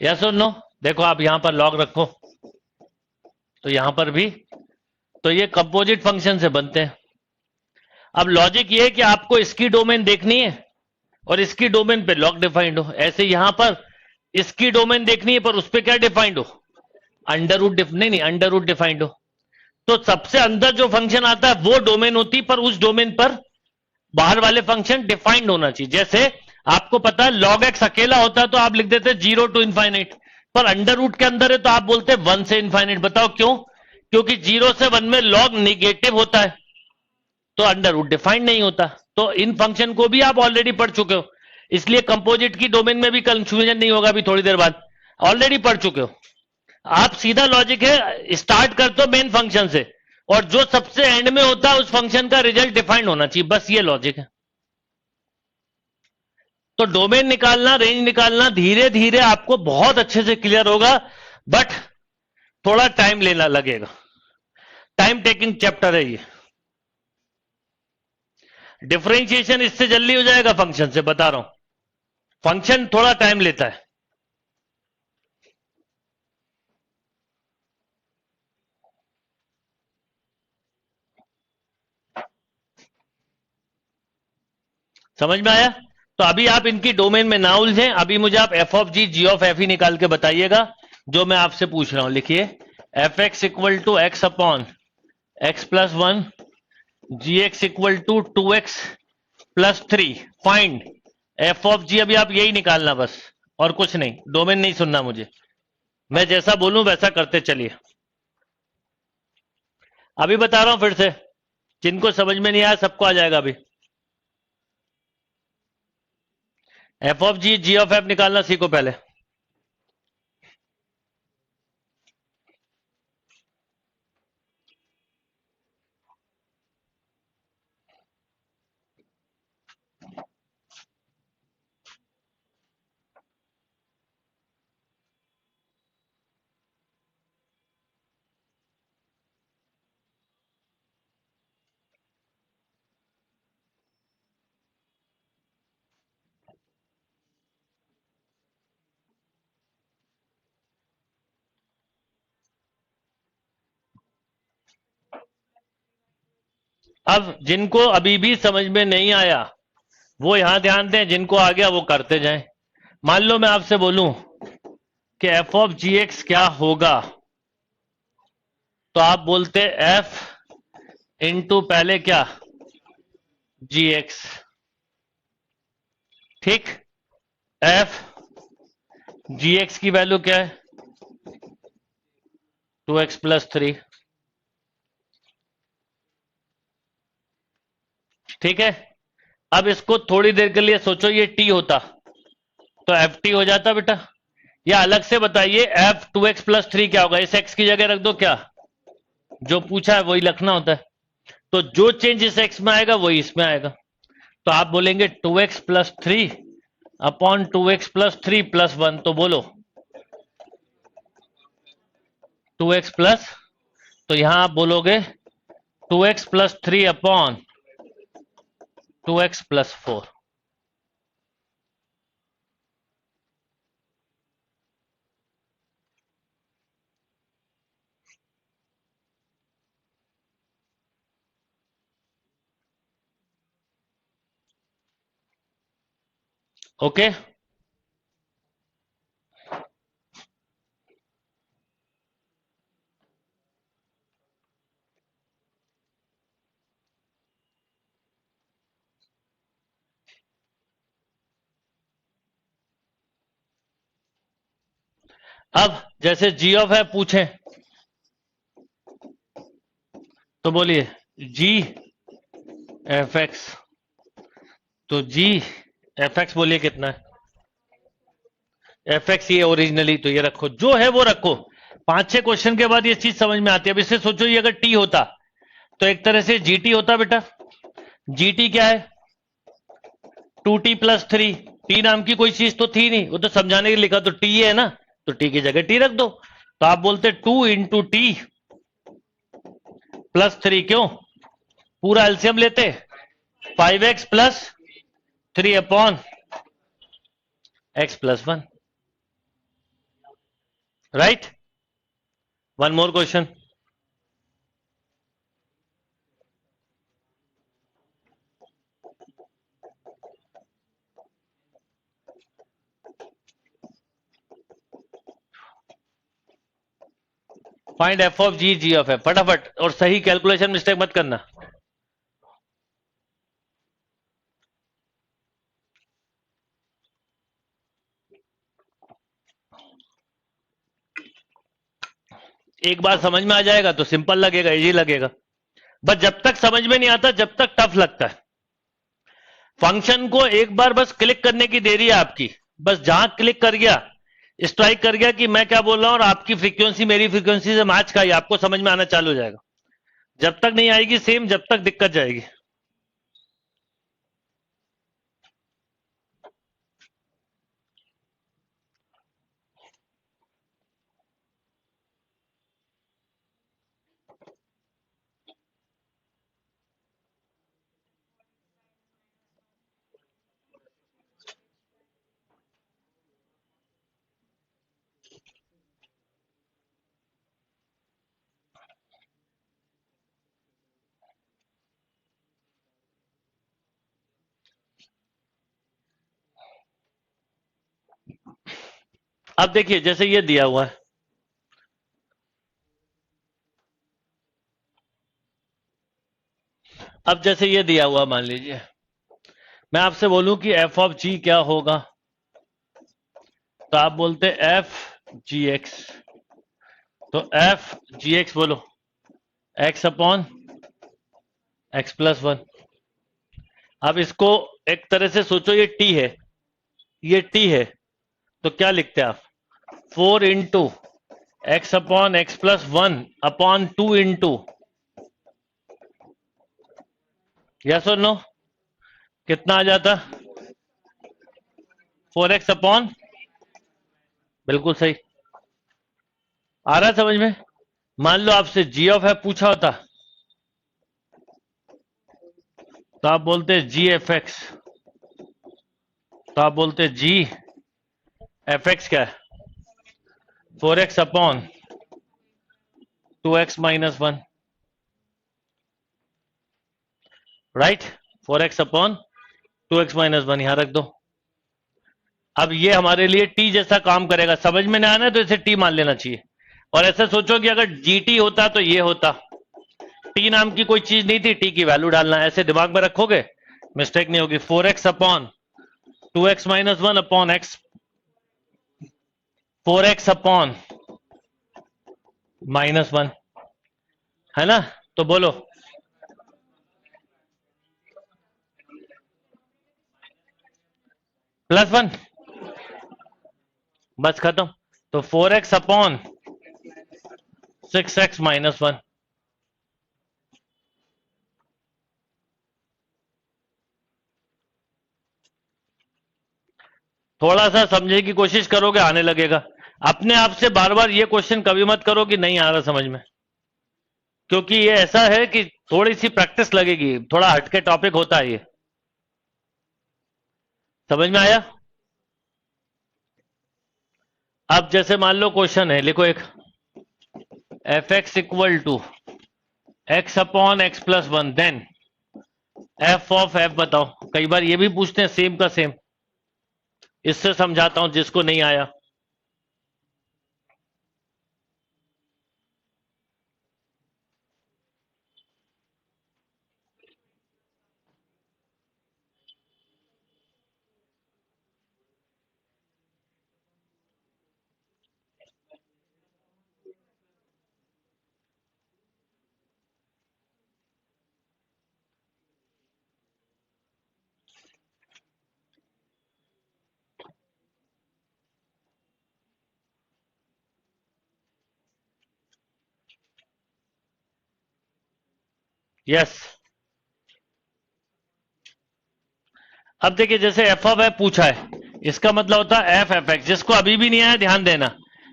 यस और नो? देखो आप यहां पर लॉग रखो तो यहां पर भी, तो ये कंपोजिट फंक्शन से बनते हैं। अब लॉजिक ये है कि आपको इसकी डोमेन देखनी है और इसकी डोमेन पे लॉग डिफाइंड हो। ऐसे यहां पर इसकी डोमेन देखनी है पर उस पर क्या डिफाइंड हो? अंडर रूट नहीं, अंडर रूट डिफाइंड हो। तो सबसे अंदर जो फंक्शन आता है वो डोमेन होती, पर उस डोमेन पर बाहर वाले फंक्शन डिफाइंड होना चाहिए। जैसे आपको पता है लॉग एक्स अकेला होता है तो आप लिख देते 0 टू इनफाइनाइट, पर अंडर रूट के अंदर है तो आप बोलते 1 से इनफाइनाइट। बताओ क्यों? क्योंकि 0 से 1 में लॉग निगेटिव होता है तो अंडर रूट डिफाइंड नहीं होता। तो इन फंक्शन को भी आप ऑलरेडी पढ़ चुके हो, इसलिए कंपोजिट की डोमेन में भी कंफ्यूजन नहीं होगा। अभी थोड़ी देर बाद ऑलरेडी पढ़ चुके हो आप। सीधा लॉजिक है, स्टार्ट करते हो मेन फंक्शन से और जो सबसे एंड में होता है उस फंक्शन का रिजल्ट डिफाइंड होना चाहिए, बस ये लॉजिक है। तो डोमेन निकालना, रेंज निकालना धीरे धीरे आपको बहुत अच्छे से क्लियर होगा बट थोड़ा टाइम लेना लगेगा, टाइम टेकिंग चैप्टर है ये। डिफरेंशिएशन इससे जल्दी हो जाएगा फंक्शन से, बता रहा हूं, फंक्शन थोड़ा टाइम लेता है। समझ में आया? तो अभी आप इनकी डोमेन में ना उलझें, अभी मुझे आप f of g g of f ही निकाल के बताइएगा जो मैं आपसे पूछ रहा हूं। लिखिए f x equal to x upon x plus one, g x equal to two x plus three, find f of g. अभी आप यही निकालना बस, और कुछ नहीं, डोमेन नहीं सुनना मुझे, मैं जैसा बोलूं वैसा करते चलिए। अभी बता रहा हूं फिर से, जिनको समझ में नहीं आया सबको आ जाएगा अभी। F of g g of f निकालना सीखो पहले। अब जिनको अभी भी समझ में नहीं आया वो यहां ध्यान दें, जिनको आ गया वो करते जाएं। मान लो मैं आपसे बोलूं कि एफ ऑफ जी एक्स क्या होगा, तो आप बोलते एफ इंटू पहले क्या, जी एक्स, ठीक। एफ जी एक्स की वैल्यू क्या है, टू एक्स प्लस थ्री, ठीक है। अब इसको थोड़ी देर के लिए सोचो, ये टी होता तो एफ टी हो जाता बेटा, या अलग से बताइए F two x plus three क्या होगा, इस एक्स की जगह रख दो, क्या जो पूछा है वही लिखना होता है, तो जो चेंज इस एक्स में आएगा वही इसमें आएगा। तो आप बोलेंगे two x plus three upon two x plus three plus one, तो बोलो टू एक्स प्लस, तो यहां आप बोलोगे two x plus three upon two x plus four. Okay, अब जैसे जी ऑफ है पूछे तो बोलिए जी एफ एक्स, तो जी एफ एक्स बोलिए कितना है, एफ एक्स ये ओरिजिनली, तो ये रखो जो है वो रखो। पांच छह क्वेश्चन के बाद ये चीज समझ में आती है। अब इससे सोचो ये अगर टी होता तो एक तरह से जीटी होता बेटा। जीटी क्या है, two t plus three, t नाम की कोई चीज तो थी नहीं, वो तो समझाने के लिए लिखा, तो टी है ना, तो टी की जगह टी रख दो। तो आप बोलते two into t plus three, क्यों, पूरा एलसीएम लेते, five x plus three upon x plus one, right. One more question, find f of g g of f, फटाफट, और सही कैलकुलेशन मिस्टेक मत करना। एक बार समझ में आ जाएगा तो सिंपल लगेगा, इजी लगेगा, बस जब तक समझ में नहीं आता जब तक टफ लगता है। फंक्शन को एक बार बस क्लिक करने की देरी है आपकी, बस जहां क्लिक कर गया, स्ट्राइक कर गया कि मैं क्या बोल रहा हूं और आपकी फ्रीक्वेंसी मेरी फ्रीक्वेंसी से मैच खाई, आपको समझ में आना चालू हो जाएगा। जब तक नहीं आएगी सेम, जब तक दिक्कत जाएगी। अब देखिए जैसे ये दिया हुआ है, अब जैसे ये दिया हुआ मान लीजिए मैं आपसे बोलूं कि एफ ऑफ जी क्या होगा, तो आप बोलते एफ जी एक्स, तो एफ जी एक्स बोलो x upon x plus one. अब इसको एक तरह से सोचो, ये टी है, ये टी है, तो क्या लिखते हैं आप, 4 into x upon x plus one upon 2 into, yes और नो, कितना आ जाता, 4x अपॉन, बिल्कुल सही। आ रहा है समझ में? मान लो आपसे जी ऑफ एफ पूछा होता तो आप बोलते जी एफ एक्स, तो आप बोलते जी एफ एक्स क्या है, 4x upon 2x minus one, right, 4x upon 2x minus one, यहां रख दो। अब ये हमारे लिए टी जैसा काम करेगा, समझ में ना आना तो इसे टी मान लेना चाहिए। और ऐसा सोचो कि अगर जीटी होता तो ये होता, टी नाम की कोई चीज नहीं थी, टी की वैल्यू डालना, ऐसे दिमाग में रखोगे मिस्टेक नहीं होगी। 4x upon 2x minus one upon x, 4x upon minus one, है ना? तो बोलो प्लस वन, बस खत्म। तो 4x upon 6x minus one, थोड़ा सा समझने की कोशिश करोगे आने लगेगा। अपने आप से बार बार ये क्वेश्चन कभी मत करो कि नहीं आ रहा समझ में, क्योंकि ये ऐसा है कि थोड़ी सी प्रैक्टिस लगेगी, थोड़ा हटके टॉपिक होता है ये। समझ में आया? अब जैसे मान लो क्वेश्चन है, लिखो एक, f x equal to x upon x plus one, then f of f बताओ। कई बार ये भी पूछते हैं सेम का सेम, इससे समझाता हूं जिसको नहीं आया। यस, अब देखिए जैसे एफ ऑफ एफ पूछा है, इसका मतलब होता है एफ एफ एक्स। जिसको अभी भी नहीं आया ध्यान देना,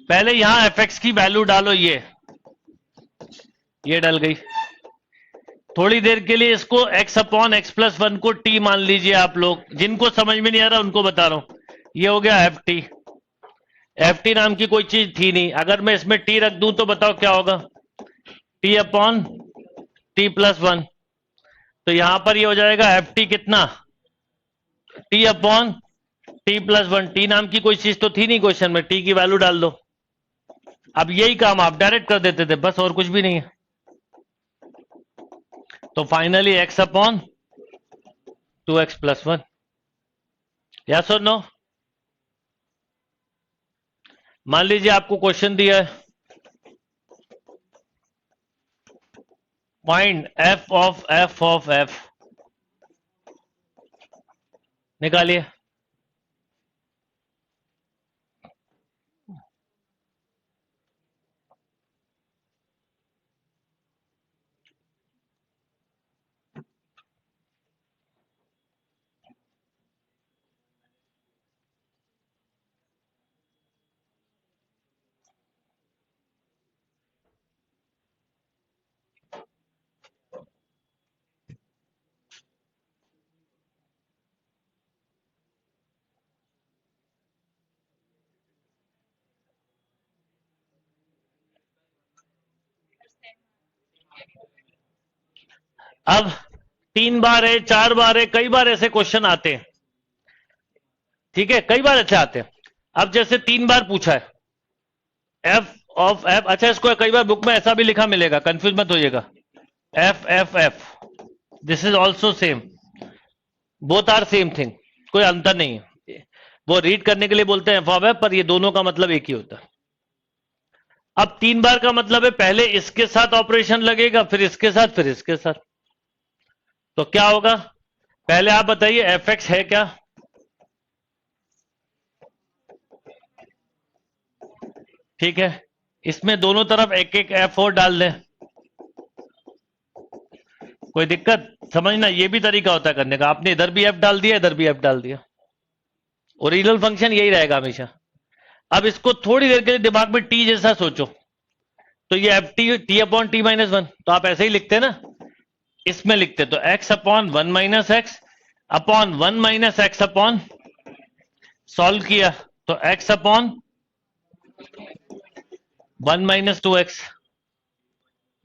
पहले यहां एफ एक्स की वैल्यू डालो, ये डल गई। थोड़ी देर के लिए इसको x upon x plus one को t मान लीजिए। आप लोग जिनको समझ में नहीं आ रहा उनको बता रहा हूं, ये हो गया एफ टी। एफ टी नाम की कोई चीज थी नहीं, अगर मैं इसमें t रख दूं तो बताओ क्या होगा, t upon T plus one. तो यहां पर ये हो जाएगा एफ टी कितना, t upon T plus one. T नाम की कोई चीज तो थी नहीं क्वेश्चन में, t की वैल्यू डाल दो। अब यही काम आप डायरेक्ट कर देते थे, बस और कुछ भी नहीं है। तो finally x upon 2x plus one, yes और नो? मान लीजिए आपको क्वेश्चन दिया है, फाइंड f ऑफ f, निकालिए। अब 3 बार है, 4 बार है, कई बार ऐसे क्वेश्चन आते हैं, ठीक है, कई बार ऐसे आते हैं। अब जैसे 3 बार पूछा है एफ ऑफ एफ, अच्छा इसको कई बार बुक में ऐसा भी लिखा मिलेगा, कंफ्यूज मत होइएगा, f f f, this is also same, both are same thing, कोई अंतर नहीं है। वो रीड करने के लिए बोलते हैं एफ ऑफ एफ, पर ये दोनों का मतलब एक ही होता है। अब 3 बार का मतलब है पहले इसके साथ ऑपरेशन लगेगा, फिर इसके साथ, फिर इसके साथ। तो क्या होगा, पहले आप बताइए एफ एक्स है क्या? ठीक है, इसमें दोनों तरफ एक एक एफ और डाल दें, कोई दिक्कत? समझना, ये भी तरीका होता है करने का, आपने इधर भी एफ डाल दिया, इधर भी एफ डाल दिया, ओरिजिनल फंक्शन यही रहेगा हमेशा। अब इसको थोड़ी देर के लिए दिमाग में टी जैसा सोचो, तो ये F T upon T minus one, तो आप ऐसे ही लिखते हैं ना, इसमें लिखते तो x upon one minus x upon one minus x upon, solve किया तो x upon one minus two x,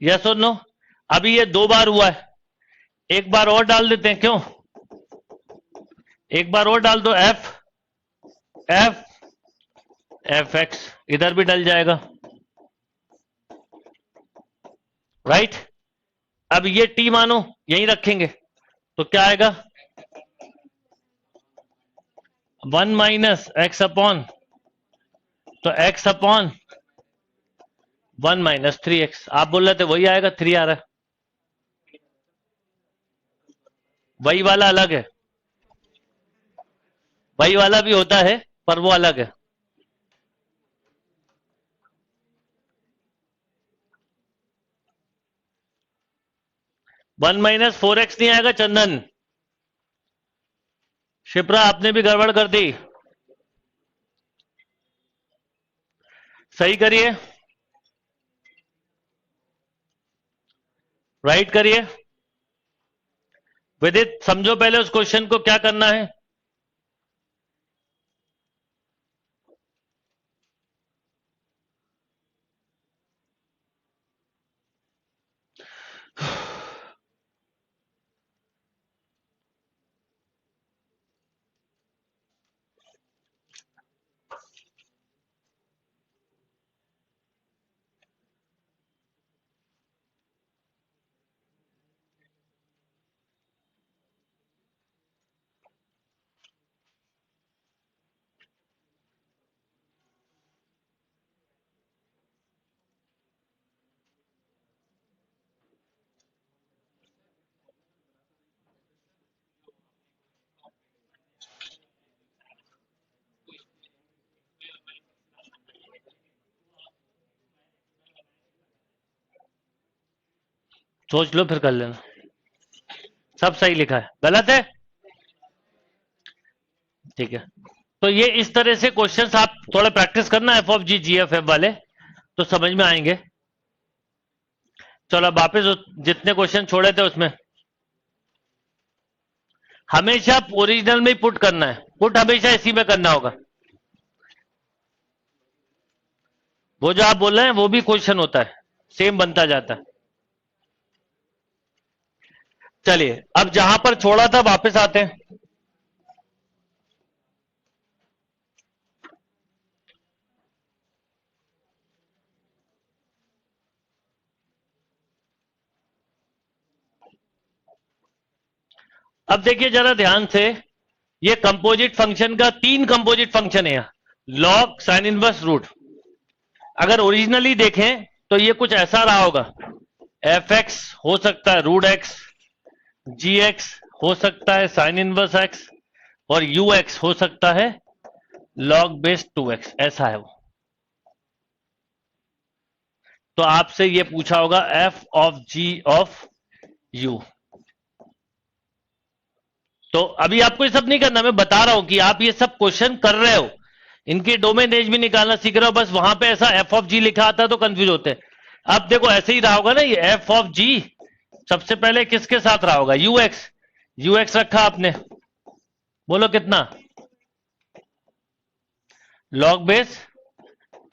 yes और नो? अभी ये 2 बार हुआ है, एक बार और डाल देते हैं, क्यों? एक बार और डाल दो, एफ एफ एफ एक्स, इधर भी डल जाएगा, राइट? अब ये टी मानो यहीं रखेंगे, तो क्या आएगा, वन माइनस एक्स अपॉन, तो x upon one minus three x, आप बोल रहे थे वही आएगा, 3 आ रहा है, वही वाला अलग है, वही वाला भी होता है पर वो अलग है। वन माइनस फोर एक्स नहीं आएगा चंदन, शिप्रा आपने भी गड़बड़ कर दी, सही करिए, राइट करिए, विदित समझो पहले उस क्वेश्चन को क्या करना है। सोच लो फिर कर लेना, सब सही लिखा है, गलत है? ठीक है, तो ये इस तरह से क्वेश्चंस आप थोड़ा प्रैक्टिस करना f of g g f f वाले, तो समझ में आएंगे। चलो अब वापस जितने क्वेश्चन छोड़े थे उसमें, हमेशा ओरिजिनल में ही पुट करना है, पुट हमेशा इसी में करना होगा, वो जो आप बोल रहे हैं वो भी क्वेश्चन होता है, सेम बनता जाता है। चलिए अब जहां पर छोड़ा था वापस आते हैं, अब देखिए जरा ध्यान से, ये कंपोजिट फंक्शन का 3 कंपोजिट फंक्शन है यहां, लॉग साइन इनवर्स रूट। अगर ओरिजिनली देखें तो ये कुछ ऐसा रहा होगा, एफ एक्स हो सकता है रूट एक्स, जी एक्स हो सकता है साइन इनवर्स एक्स, और यू एक्स हो सकता है लॉग बेस 2x, ऐसा है वो। तो आपसे ये पूछा होगा f of g of u. तो अभी आपको ये सब नहीं करना, मैं बता रहा हूं कि आप ये सब क्वेश्चन कर रहे हो, इनकी डोमेन रेंज भी निकालना सीख रहे हो, बस वहां पे ऐसा एफ ऑफ जी लिखा आता है तो कंफ्यूज होते हैं। अब देखो ऐसे ही रहा होगा ना, ये एफ ऑफ जी सबसे पहले किसके साथ रहा होगा, यू एक्स, यू एक्स रखा आपने, बोलो कितना, लॉग बेस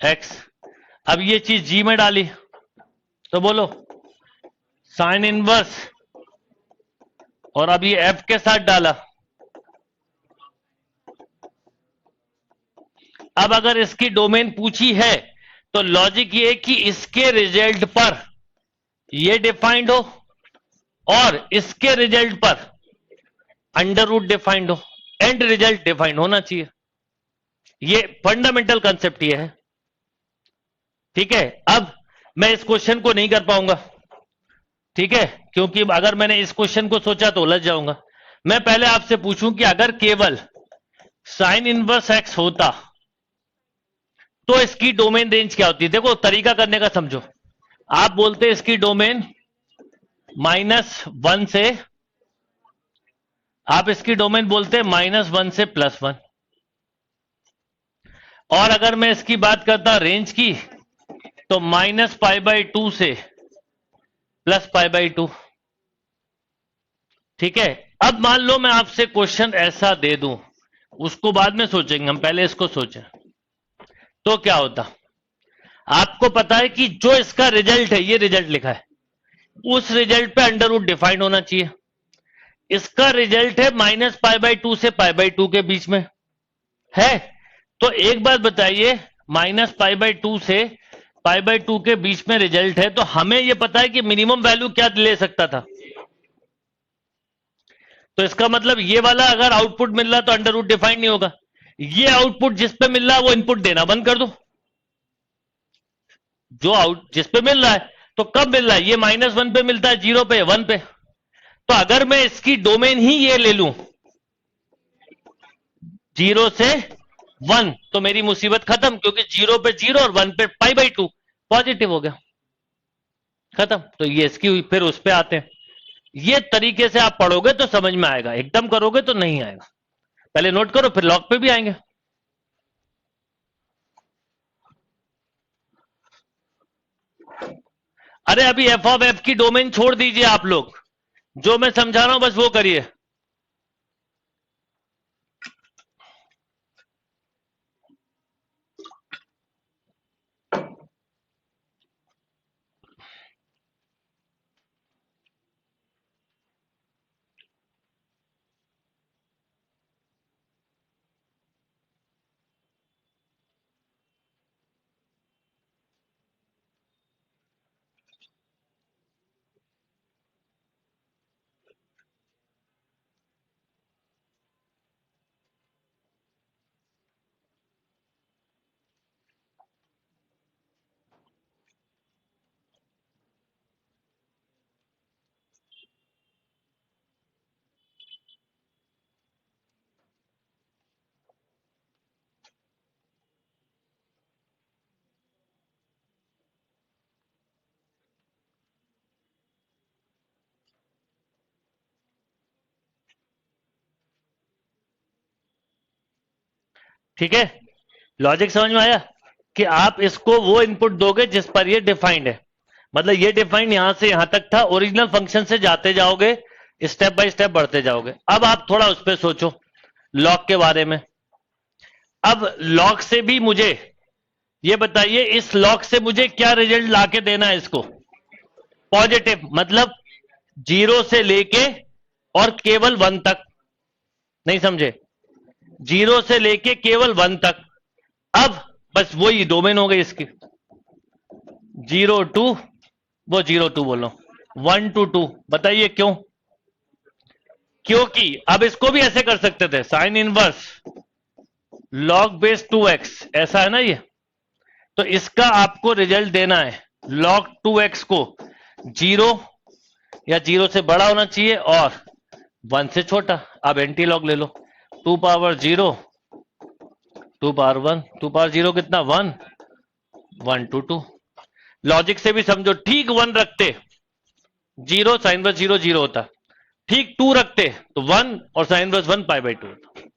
एक्स। अब ये चीज जी में डाली तो बोलो साइन इनवर्स, और अब ये एफ के साथ डाला अब अगर इसकी डोमेन पूछी है तो लॉजिक ये कि इसके रिजल्ट पर ये डिफाइंड हो और इसके रिजल्ट पर अंडर रूट डिफाइंड हो, एंड रिजल्ट डिफाइंड होना चाहिए। ये फंडामेंटल कंसेप्ट ये है, ठीक है। अब मैं इस क्वेश्चन को नहीं कर पाऊंगा, ठीक है, क्योंकि अगर मैंने इस क्वेश्चन को सोचा तो उलझ जाऊंगा। मैं पहले आपसे पूछूं कि अगर केवल साइन इनवर्स एक्स होता तो इसकी डोमेन रेंज क्या होती है। देखो तरीका करने का समझो, आप बोलते इसकी डोमेन -1 से, आप इसकी डोमेन बोलते हैं -1 से +1, और अगर मैं इसकी बात करता रेंज की तो -π/2 से +π/2, ठीक है। अब मान लो मैं आपसे क्वेश्चन ऐसा दे दूं, उसको बाद में सोचेंगे हम, पहले इसको सोचें तो क्या होता। आपको पता है कि जो इसका रिजल्ट है, ये रिजल्ट लिखा है, उस रिजल्ट पे अंडर रूट डिफाइंड होना चाहिए। इसका रिजल्ट है -π/2 से π/2 के बीच में है। तो एक बात बताइए, -π/2 से π/2 के बीच में रिजल्ट है, तो हमें यह पता है कि मिनिमम वैल्यू क्या ले सकता था। तो इसका मतलब ये वाला अगर आउटपुट मिल रहा तो अंडर रूट डिफाइंड नहीं होगा। ये आउटपुट जिस पे मिल रहा है वो इनपुट देना बंद कर दो। जो जिस पे मिल रहा है, तो कब मिल रहा है, ये -1 पे मिलता है, 0 पे, 1 पे। तो अगर मैं इसकी डोमेन ही ये ले लूं 0 से 1, तो मेरी मुसीबत खत्म, क्योंकि 0 पे 0 और 1 पे π/2 पॉजिटिव हो गया, खत्म। तो ये इसकी हुई। फिर उस पे आते हैं। ये तरीके से आप पढ़ोगे तो समझ में आएगा, एकदम करोगे तो नहीं आएगा। पहले नोट करो, फिर लॉग पे भी आएंगे। अरे अभी f(f) की डोमेन छोड़ दीजिए आप लोग, जो मैं समझा रहा हूं बस वो करिए। ठीक है, लॉजिक समझ में आया कि आप इसको वो इनपुट दोगे जिस पर ये डिफाइंड है। मतलब ये डिफाइंड यहां से यहां तक था, ओरिजिनल फंक्शन से जाते जाओगे, स्टेप बाय स्टेप बढ़ते जाओगे। अब आप थोड़ा उस पर सोचो, लॉग के बारे में। अब लॉग से भी मुझे ये बताइए, इस लॉग से मुझे क्या रिजल्ट लाके देना है इसको, पॉजिटिव। मतलब 0 से लेके और केवल 1 तक, नहीं समझे, 0 से लेके केवल 1 तक। अब बस वही डोमेन हो गई इसकी, 0 to, वो 0 to बोलो, 1 to 2। बताइए क्यों? क्योंकि अब इसको भी ऐसे कर सकते थे, sine inverse log base 2x, ऐसा है ना ये। तो इसका आपको रिजल्ट देना है, log 2x को 0 या 0 से बड़ा होना चाहिए और 1 से छोटा। अब एंटी लॉग ले लो, 2 पावर 0, 2 पावर 1, 2 पावर 0 कितना, 1, 1 to 2। लॉजिक से भी समझो, ठीक 1 रखते 0 साइन इनवर्स 0 0 होता, ठीक 2 रखते तो 1 और साइन इनवर्स 1 π/2 होता।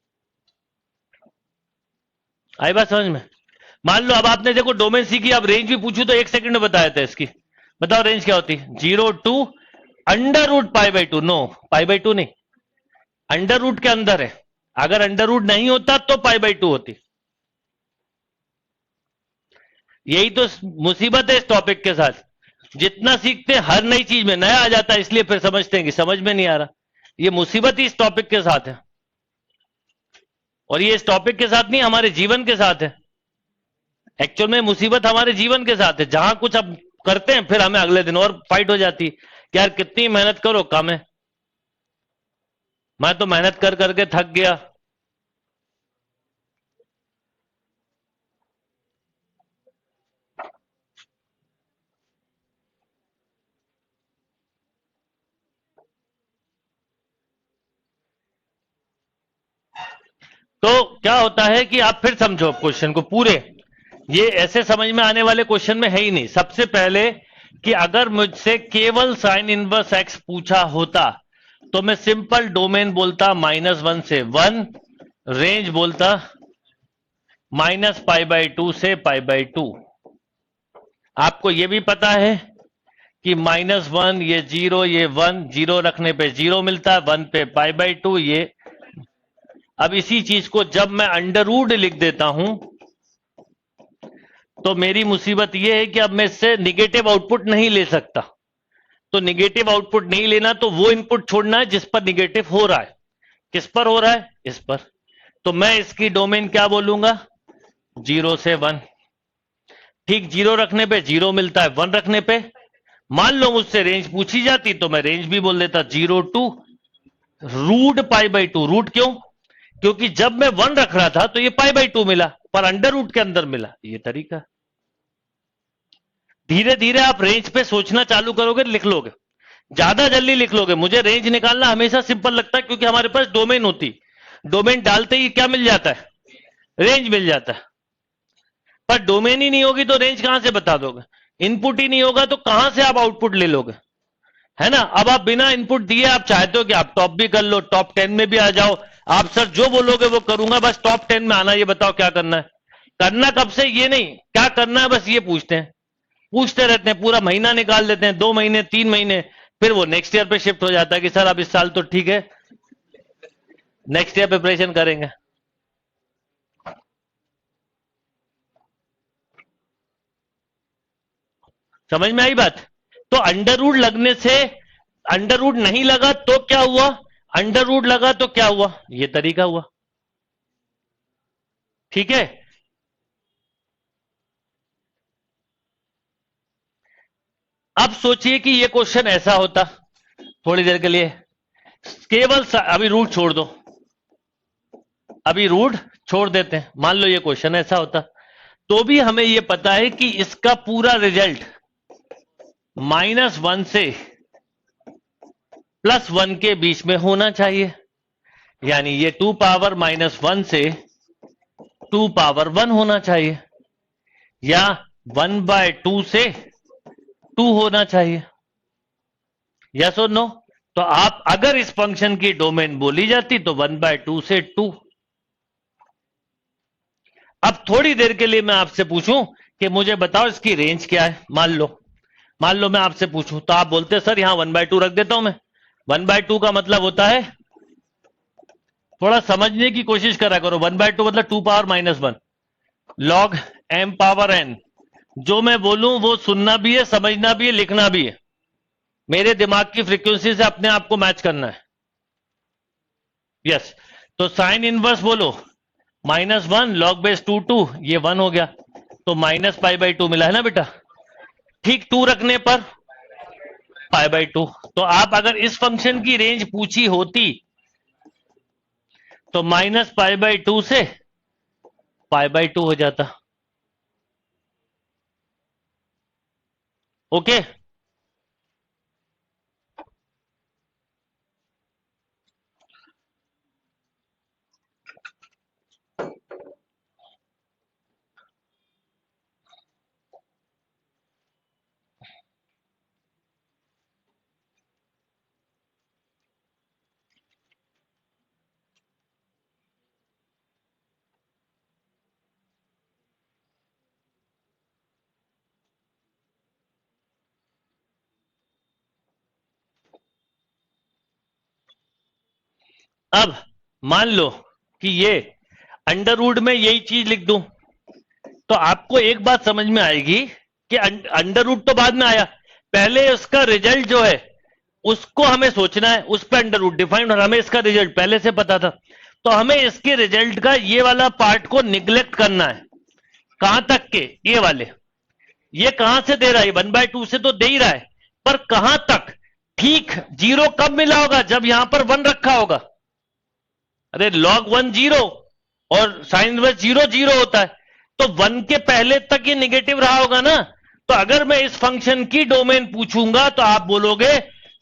आई बात समझ में? मान लो अब आपने देखो डोमेन सीखी, अब रेंज भी पूछू तो 1 सेकंड में बताया था इसकी। बताओ रेंज क्या होती, 0 to अंडर रूट π/2। नो, π/2 नहीं, अंडर रूट के अंदर है। अगर अंडर रूट नहीं होता तो π/2 होती। यही तो मुसीबत है इस टॉपिक के साथ, जितना सीखते हैं हर नई चीज में नया आ जाता है, इसलिए फिर समझते हैं कि समझ में नहीं आ रहा। ये मुसीबत ही इस टॉपिक के साथ है, और ये इस टॉपिक के साथ नहीं, हमारे जीवन के साथ है। एक्चुअल में मुसीबत हमारे जीवन के साथ है, जहां कुछ अब करते हैं फिर हमें अगले दिन और फाइट हो जाती कि यार कितनी मेहनत करो कम है, मैं तो मेहनत कर करके थक गया। तो क्या होता है कि आप फिर समझो क्वेश्चन को पूरे, ये ऐसे समझ में आने वाले क्वेश्चन में है ही नहीं। सबसे पहले कि अगर मुझसे केवल साइन इनवर्स एक्स पूछा होता तो मैं सिंपल डोमेन बोलता -1 से 1, रेंज बोलता -π/2 से π/2। आपको यह भी पता है कि -1 ये 0 ये 1, 0 रखने पे 0 मिलता है, 1 पे π/2 ये। अब इसी चीज को जब मैं अंडर रूट लिख देता हूं तो मेरी मुसीबत यह है कि अब मैं इससे निगेटिव आउटपुट नहीं ले सकता। तो निगेटिव आउटपुट नहीं लेना तो वो इनपुट छोड़ना है जिस पर निगेटिव हो रहा है। किस पर हो रहा है? इस पर। तो मैं इसकी डोमेन क्या बोलूंगा? 0 से 1। ठीक 0 रखने पे 0 मिलता है, 1 रखने पे। मान लो मुझसे रेंज पूछी जाती तो मैं रेंज भी बोल देता 0 to √π/2। रूट क्यों? क्योंकि जब मैं 1 रख रहा था तो ये π/2 मिला, पर अंडर रूट के अंदर मिला। ये तरीका। धीरे धीरे आप रेंज पे सोचना चालू करोगे, लिख लोगे, ज्यादा जल्दी लिख लोगे। मुझे रेंज निकालना हमेशा सिंपल लगता है क्योंकि हमारे पास डोमेन होती, डोमेन डालते ही क्या मिल जाता है? रेंज मिल जाता है। पर डोमेन ही नहीं होगी तो रेंज कहां से बता दोगे? इनपुट ही नहीं होगा तो कहां से आप आउटपुट ले लोगे? है ना। अब आप बिना इनपुट दिए आप चाहते हो कि आप टॉप भी कर लो, टॉप 10 में भी आ जाओ। आप सर जो बोलोगे वो करूंगा, बस टॉप 10 में आना, ये बताओ क्या करना है? करना कब से ये नहीं, क्या करना है बस ये पूछते हैं, पूछते रहते हैं, पूरा महीना निकाल देते हैं, 2 महीने 3 महीने, फिर वो नेक्स्ट ईयर पे शिफ्ट हो जाता है कि सर अब इस साल तो ठीक है, नेक्स्ट ईयर प्रिपरेशन करेंगे। समझ में आई बात? तो अंडर रूट लगने से, अंडर रूट नहीं लगा तो क्या हुआ, अंडर रूट लगा तो क्या हुआ, ये तरीका हुआ। ठीक है। अब सोचिए कि ये क्वेश्चन ऐसा होता, थोड़ी देर के लिए केवल अभी रूट छोड़ दो, अभी रूट छोड़ देते हैं। मान लो ये क्वेश्चन ऐसा होता तो भी हमें ये पता है कि इसका पूरा रिजल्ट -1 से +1 के बीच में होना चाहिए। यानी ये 2 पावर -1 से 2 पावर 1 होना चाहिए, या 1/2 से 2 होना चाहिए। यस और नो? तो आप अगर इस फंक्शन की डोमेन बोली जाती तो 1/2 से 2। अब थोड़ी देर के लिए मैं आपसे पूछूं कि मुझे बताओ इसकी रेंज क्या है। मान लो मैं आपसे पूछूं तो आप बोलते सर यहां 1/2 रख देता हूं मैं। 1/2 का मतलब होता है, थोड़ा समझने की कोशिश करा करो, 1/2 मतलब 2 power -1 log m power n। जो मैं बोलूं वो सुनना भी है, समझना भी है, लिखना भी है। मेरे दिमाग की फ्रीक्वेंसी से अपने आप को मैच करना है। यस। तो साइन इनवर्स बोलो -1 log बेस 2 ये 1 हो गया, तो -π/2 मिला है ना बेटा। ठीक 2 रखने पर π/2। तो आप अगर इस फंक्शन की रेंज पूछी होती तो -π/2 से π/2 हो जाता। ओके। अब मान लो कि ये अंडर रूट में यही चीज लिख दूं तो आपको एक बात समझ में आएगी कि अंडर रूट तो बाद में आया, पहले उसका रिजल्ट जो है उसको हमें सोचना है, उस पर अंडर रूट डिफाइंड, और हमें इसका रिजल्ट पहले से पता था। तो हमें इसके रिजल्ट का ये वाला पार्ट को निग्लेक्ट करना है कहां तक के, ये वाले, ये कहां से दे रहा है, 1/2 से तो दे ही रहा है, पर कहां तक, ठीक जीरो कब मिला होगा, जब यहां पर 1 रखा होगा। अरे log 1 जीरो और साइन इनवर्स 0 0 होता है, तो 1 के पहले तक ये निगेटिव रहा होगा ना। तो अगर मैं इस फंक्शन की डोमेन पूछूंगा तो आप बोलोगे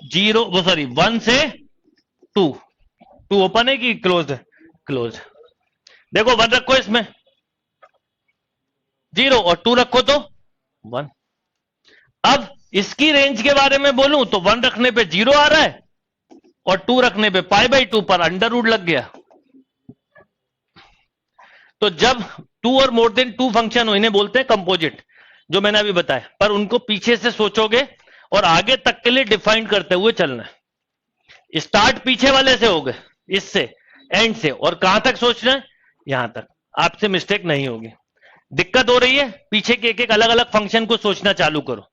1 से 2, 2 ओपन है कि क्लोज है, क्लोज। देखो 1 रखो इसमें 0 और 2 रखो तो 1। अब इसकी रेंज के बारे में बोलूं तो 1 रखने पे 0 आ रहा है और 2 रखने पे π/2 पर अंडर रूट लग गया। तो जब 2 और मोर देन 2 फंक्शन हो, इन्हें बोलते हैं कंपोजिट, जो मैंने अभी बताया, पर उनको पीछे से सोचोगे और आगे तक के लिए डिफाइन करते हुए चलना है। स्टार्ट पीछे वाले से हो गए, इससे एंड से, और कहां तक सोचना है, यहां तक। आपसे मिस्टेक नहीं होगी। दिक्कत हो रही है, पीछे के एक अलग अलग फंक्शन को सोचना चालू करो।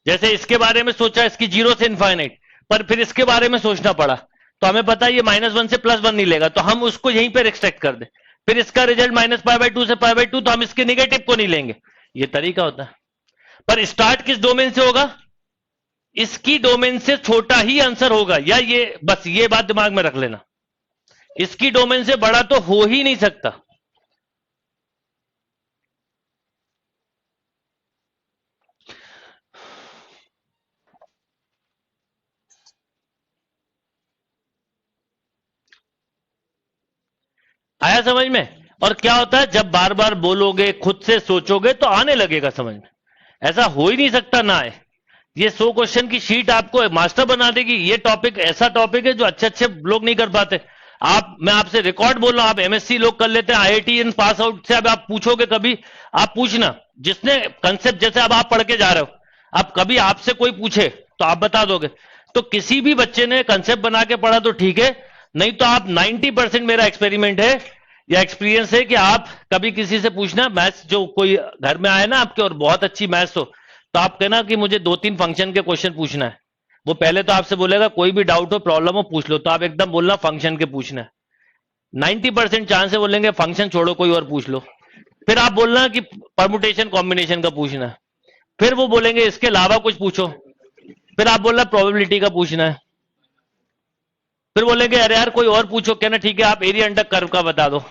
जैसे इसके बारे में सोचा, इसकी 0 से इनफाइनाइट, पर फिर इसके बारे में सोचना पड़ा, तो हमें पता है ये -1 से +1 नहीं लेगा, तो हम उसको यहीं पे रिस्ट्रिक्ट कर दे। फिर इसका रिजल्ट -π/2 से π/2, तो हम इसके नेगेटिव को नहीं लेंगे। ये तरीका होता है। पर स्टार्ट किस डोमेन से होगा, इसकी डोमेन से छोटा ही आंसर होगा, या ये, बस ये बात दिमाग में रख लेना, इसकी डोमेन से बड़ा तो हो ही नहीं सकता। आया समझ में? और क्या होता है, जब बार बार बोलोगे, खुद से सोचोगे, तो आने लगेगा समझ में। ऐसा हो ही नहीं सकता ना आए। ये 100 क्वेश्चन की शीट आपको मास्टर बना देगी। ये टॉपिक ऐसा टॉपिक है जो अच्छे अच्छे लोग नहीं कर पाते। मैं आपसे रिकॉर्ड बोल रहा हूं, आप एमएससी लोग कर लेते हैं, IIT पास आउट से अब आप पूछोगे कभी, आप पूछना, जिसने कंसेप्ट, जैसे अब आप पढ़ के जा रहे हो, अब कभी आपसे कोई पूछे तो आप बता दोगे। तो किसी भी बच्चे ने कंसेप्ट बना के पढ़ा तो ठीक है, नहीं तो आप 90% मेरा एक्सपेरिमेंट है या एक्सपीरियंस है कि आप कभी किसी से पूछना, मैथ्स जो कोई घर में आए ना आपके और बहुत अच्छी मैथ्स हो, तो आप कहना कि मुझे 2-3 फंक्शन के क्वेश्चन पूछना है। वो पहले तो आपसे बोलेगा कोई भी डाउट हो, प्रॉब्लम हो, पूछ लो, तो आप एकदम बोलना फंक्शन के पूछना है। 90% चांस है बोलेंगे फंक्शन छोड़ो कोई और पूछ लो। फिर आप बोलना कि परमुटेशन कॉम्बिनेशन का पूछना है। फिर वो बोलेंगे इसके अलावा कुछ पूछो। फिर आप बोलना प्रोबेबिलिटी का पूछना है। फिर बोलेंगे अरे यार कोई और पूछो, कहना ठीक है आप एरिया अंडर कर्व का बता दो,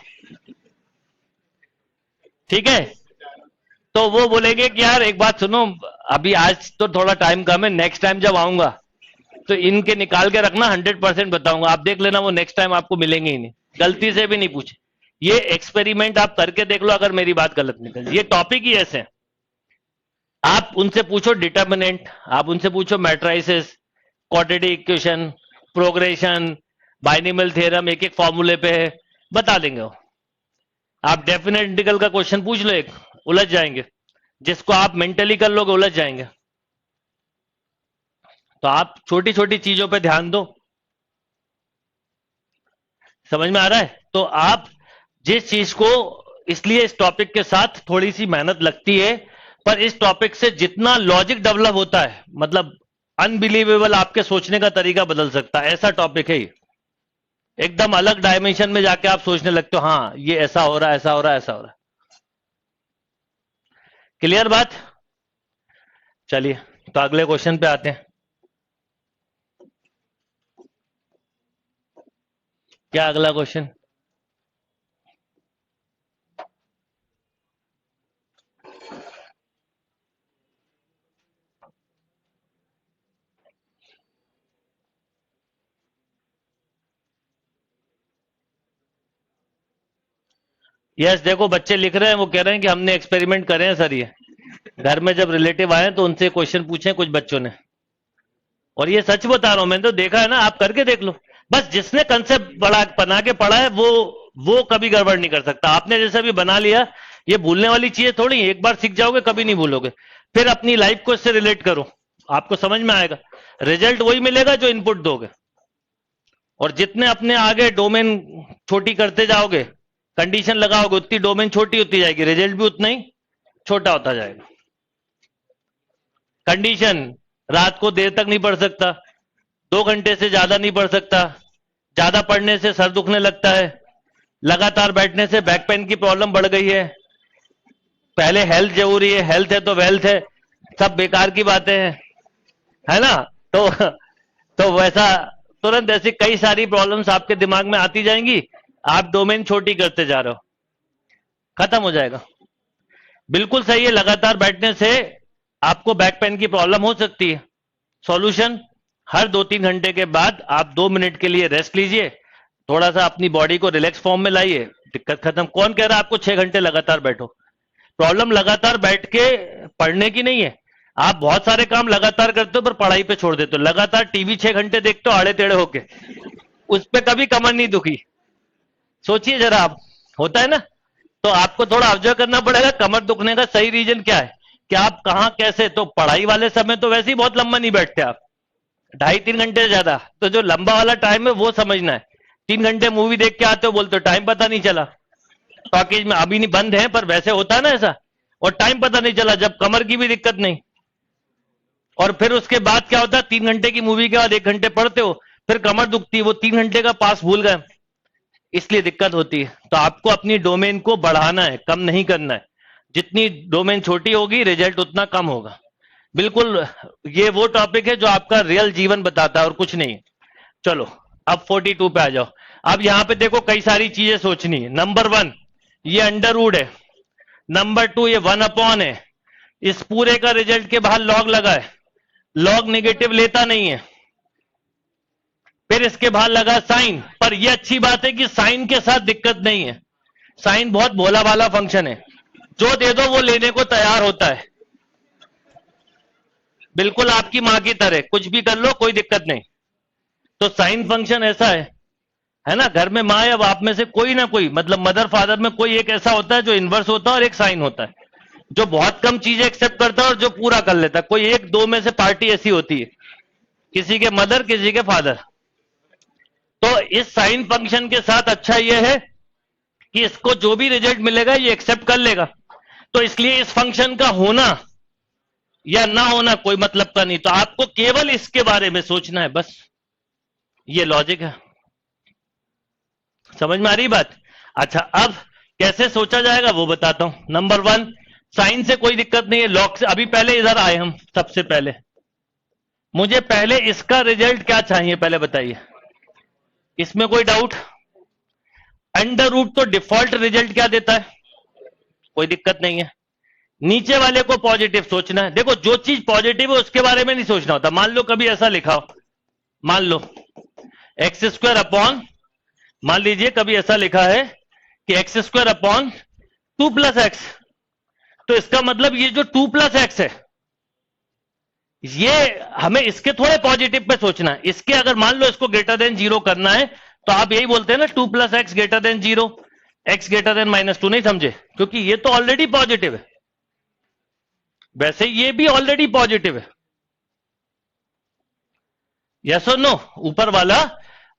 ठीक है। तो वो बोलेंगे कि यार एक बात सुनो, अभी आज तो थोड़ा टाइम कम है, नेक्स्ट टाइम जब आऊंगा तो इनके निकाल के रखना, 100% बताऊंगा, आप देख लेना, वो नेक्स्ट टाइम आपको मिलेंगे ही नहीं, गलती से भी नहीं पूछे। ये एक्सपेरिमेंट आप करके देख लो, अगर मेरी बात गलत निकल। ये टॉपिक ही ऐसे हैं। आप उनसे पूछो डिटर्मिनेंट, आप उनसे पूछो matrices, quadratic equation, progression, binomial theorem, एक एक फॉर्मूले पे है, बता देंगे वो। आप डेफिनेट इंटीग्रल का क्वेश्चन पूछ लो, एक उलझ जाएंगे, जिसको आप मेंटली कर लोगे उलझ जाएंगे। तो आप छोटी छोटी चीजों पे ध्यान दो। समझ में आ रहा है? तो आप जिस चीज को, इसलिए इस टॉपिक के साथ थोड़ी सी मेहनत लगती है, पर इस टॉपिक से जितना लॉजिक डेवलप होता है, मतलब अनबिलीवेबल, आपके सोचने का तरीका बदल सकता है, ऐसा टॉपिक है ये। एकदम अलग डायमेंशन में जाके आप सोचने लगते हो, हाँ ये ऐसा हो रहा है, ऐसा हो रहा है, ऐसा हो रहा है। क्लियर बात? चलिए तो अगले क्वेश्चन पे आते हैं। क्या अगला क्वेश्चन? यस, देखो बच्चे लिख रहे हैं, वो कह रहे हैं कि हमने एक्सपेरिमेंट करे हैं सर, ये घर में जब रिलेटिव आए तो उनसे क्वेश्चन पूछे कुछ बच्चों ने, और ये सच बता रहा हूं, मैंने तो देखा है ना, आप करके देख लो। बस जिसने कंसेप्ट बना के पढ़ा है वो कभी गड़बड़ नहीं कर सकता। आपने जैसे भी बना लिया, ये भूलने वाली चीज थोड़ी, एक बार सीख जाओगे कभी नहीं भूलोगे। फिर अपनी लाइफ को इससे रिलेट करो, आपको समझ में आएगा। रिजल्ट वही मिलेगा जो इनपुट दोगे, और जितने अपने आगे डोमेन छोटी करते जाओगे, कंडीशन लगाओगे, उतनी डोमेन छोटी होती जाएगी, रिजल्ट भी उतना ही छोटा होता जाएगा। कंडीशन, रात को देर तक नहीं पढ़ सकता, 2 घंटे से ज्यादा नहीं पढ़ सकता, ज्यादा पढ़ने से सर दुखने लगता है, लगातार बैठने से बैक पेन की प्रॉब्लम बढ़ गई है। पहले हेल्थ जरूरी है, हेल्थ है तो वेल्थ है, सब बेकार की बातें हैं, है ना। तो वैसा तुरंत ऐसी कई सारी प्रॉब्लम्स आपके दिमाग में आती जाएंगी, आप डोमेन छोटी करते जा रहे हो, खत्म हो जाएगा। बिल्कुल सही है, लगातार बैठने से आपको बैक पेन की प्रॉब्लम हो सकती है। सॉल्यूशन, हर 2-3 घंटे के बाद आप 2 मिनट के लिए रेस्ट लीजिए, थोड़ा सा अपनी बॉडी को रिलैक्स फॉर्म में लाइए, दिक्कत खत्म। कौन कह रहा है आपको 6 घंटे लगातार बैठो? प्रॉब्लम लगातार बैठ के पढ़ने की नहीं है, आप बहुत सारे काम लगातार करते हो पर पढ़ाई पे छोड़ देते हो। लगातार टीवी 6 घंटे देखते हो आड़े टेढ़े होके, उस पे कभी कमर नहीं दुखी। सोचिए जरा आप, होता है ना। तो आपको थोड़ा ऑब्जर्व करना पड़ेगा कमर दुखने का सही रीजन क्या है, कि आप कहां कैसे। तो पढ़ाई वाले समय तो वैसे ही बहुत लंबा नहीं बैठते आप, 2.5-3 घंटे से ज्यादा। तो जो लंबा वाला टाइम है वो समझना है। 3 घंटे मूवी देख के आते हो, बोलते हो टाइम पता नहीं चला, टॉकीज में अभी नहीं बंद है, पर वैसे होता है ना ऐसा, और टाइम पता नहीं चला जब कमर की भी दिक्कत नहीं। और फिर उसके बाद क्या होता है, 3 घंटे की मूवी के बाद 1 घंटे पढ़ते हो, फिर कमर दुखती है, वो 3 घंटे का पास भूल गए, इसलिए दिक्कत होती है। तो आपको अपनी डोमेन को बढ़ाना है, कम नहीं करना है। जितनी डोमेन छोटी होगी रिजल्ट उतना कम होगा। बिल्कुल, ये वो टॉपिक है जो आपका रियल जीवन बताता है और कुछ नहीं है। चलो अब 42 पे आ जाओ। अब यहां पे देखो कई सारी चीजें सोचनी है। नंबर 1 ये अंडर रूट है, नंबर 2 ये 1 अपॉन है, इस पूरे का रिजल्ट के बाहर लॉग लगा है, लॉग नेगेटिव लेता नहीं है, फिर इसके बाहर लगा साइन। पर यह अच्छी बात है कि साइन के साथ दिक्कत नहीं है, साइन बहुत भोला भाला फंक्शन है, जो दे दो वो लेने को तैयार होता है, बिल्कुल आपकी मां की तरह, कुछ भी कर लो कोई दिक्कत नहीं। तो साइन फंक्शन ऐसा है ना। घर में माँ या बाप में से कोई ना कोई, मतलब मदर फादर में कोई एक ऐसा होता है जो इन्वर्स होता है और एक साइन होता है, जो बहुत कम चीजें एक्सेप्ट करता है और जो पूरा कर लेता है। कोई एक दो में से पार्टी ऐसी होती है, किसी के मदर किसी के फादर। तो इस साइन फंक्शन के साथ अच्छा यह है कि इसको जो भी रिजल्ट मिलेगा ये एक्सेप्ट कर लेगा। तो इसलिए इस फंक्शन का होना या ना होना कोई मतलब का नहीं, तो आपको केवल इसके बारे में सोचना है बस, ये लॉजिक है। समझ में आ रही बात? अच्छा, अब कैसे सोचा जाएगा वो बताता हूं। नंबर 1 साइन से कोई दिक्कत नहीं है, लॉग से। अभी पहले इधर आए हम, सबसे पहले मुझे पहले इसका रिजल्ट क्या चाहिए पहले बताइए, इसमें कोई डाउट? अंडर रूट तो डिफॉल्ट रिजल्ट क्या देता है, कोई दिक्कत नहीं है। नीचे वाले को पॉजिटिव सोचना है। देखो जो चीज पॉजिटिव है उसके बारे में नहीं सोचना होता। मान लो कभी ऐसा लिखा हो, मान लो एक्स स्क्वायर अपॉन, मान लीजिए कभी ऐसा लिखा है कि x square upon 2 plus x, तो इसका मतलब ये जो 2 प्लस एक्स है, ये हमें इसके थोड़े पॉजिटिव पे सोचना है। इसके अगर मान लो इसको ग्रेटर देन 0 करना है, तो आप यही बोलते हैं ना 2 plus x greater than 0, x greater then -2। नहीं समझे? क्योंकि ये तो ऑलरेडी पॉजिटिव है, वैसे ये भी ऑलरेडी पॉजिटिव है। यस और नो? ऊपर वाला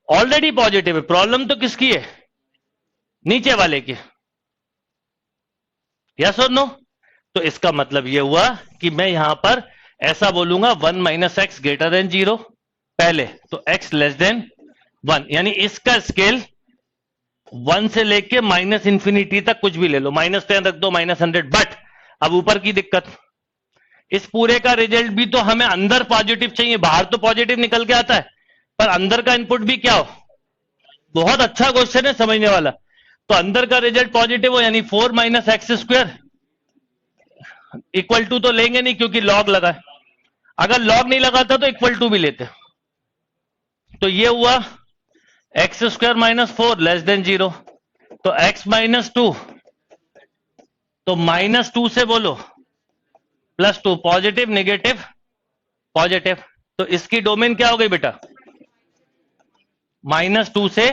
ऑलरेडी पॉजिटिव है, प्रॉब्लम तो किसकी है, नीचे वाले की। यस और नो? तो इसका मतलब यह हुआ कि मैं यहां पर ऐसा बोलूंगा 1 माइनस एक्स ग्रेटर देन 0 पहले, तो x लेस देन 1, यानी इसका स्केल 1 से लेके माइनस इंफिनिटी तक कुछ भी ले लो, -10 रख दो, -100। बट अब ऊपर की दिक्कत, इस पूरे का रिजल्ट भी तो हमें अंदर पॉजिटिव चाहिए, बाहर तो पॉजिटिव निकल के आता है, पर अंदर का इनपुट भी क्या हो। बहुत अच्छा क्वेश्चन है, समझने वाला। तो अंदर का रिजल्ट पॉजिटिव हो, यानी 4 minus x square equal to तो लेंगे नहीं क्योंकि लॉग लगा है, अगर लॉग नहीं लगाता तो इक्वल टू भी लेते। तो ये हुआ एक्स स्क्वायर -4 लेस देन 0, तो x -2, तो -2 से बोलो +2, पॉजिटिव नेगेटिव पॉजिटिव। तो इसकी डोमेन क्या हो गई बेटा, -2 से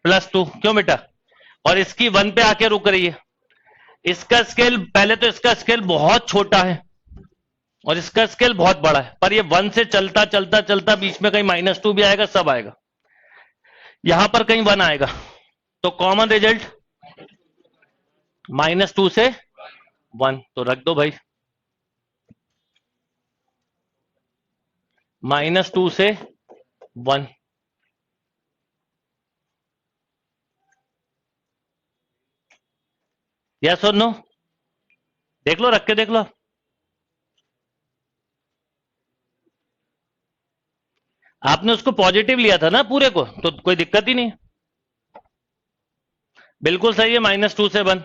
+2। क्यों बेटा? और इसकी 1 पे आके रुक रही है। इसका स्केल, पहले तो इसका स्केल बहुत छोटा है और इसका स्केल बहुत बड़ा है, पर ये 1 से चलता चलता चलता बीच में कहीं -2 भी आएगा, सब आएगा, यहां पर कहीं 1 आएगा। तो कॉमन रिजल्ट -2 से 1, तो रख दो भाई, -2 से 1। यस और नो? देख लो, रख के देख लो। आपने उसको पॉजिटिव लिया था ना पूरे को, तो कोई दिक्कत ही नहीं। बिल्कुल सही है, -2 से 1।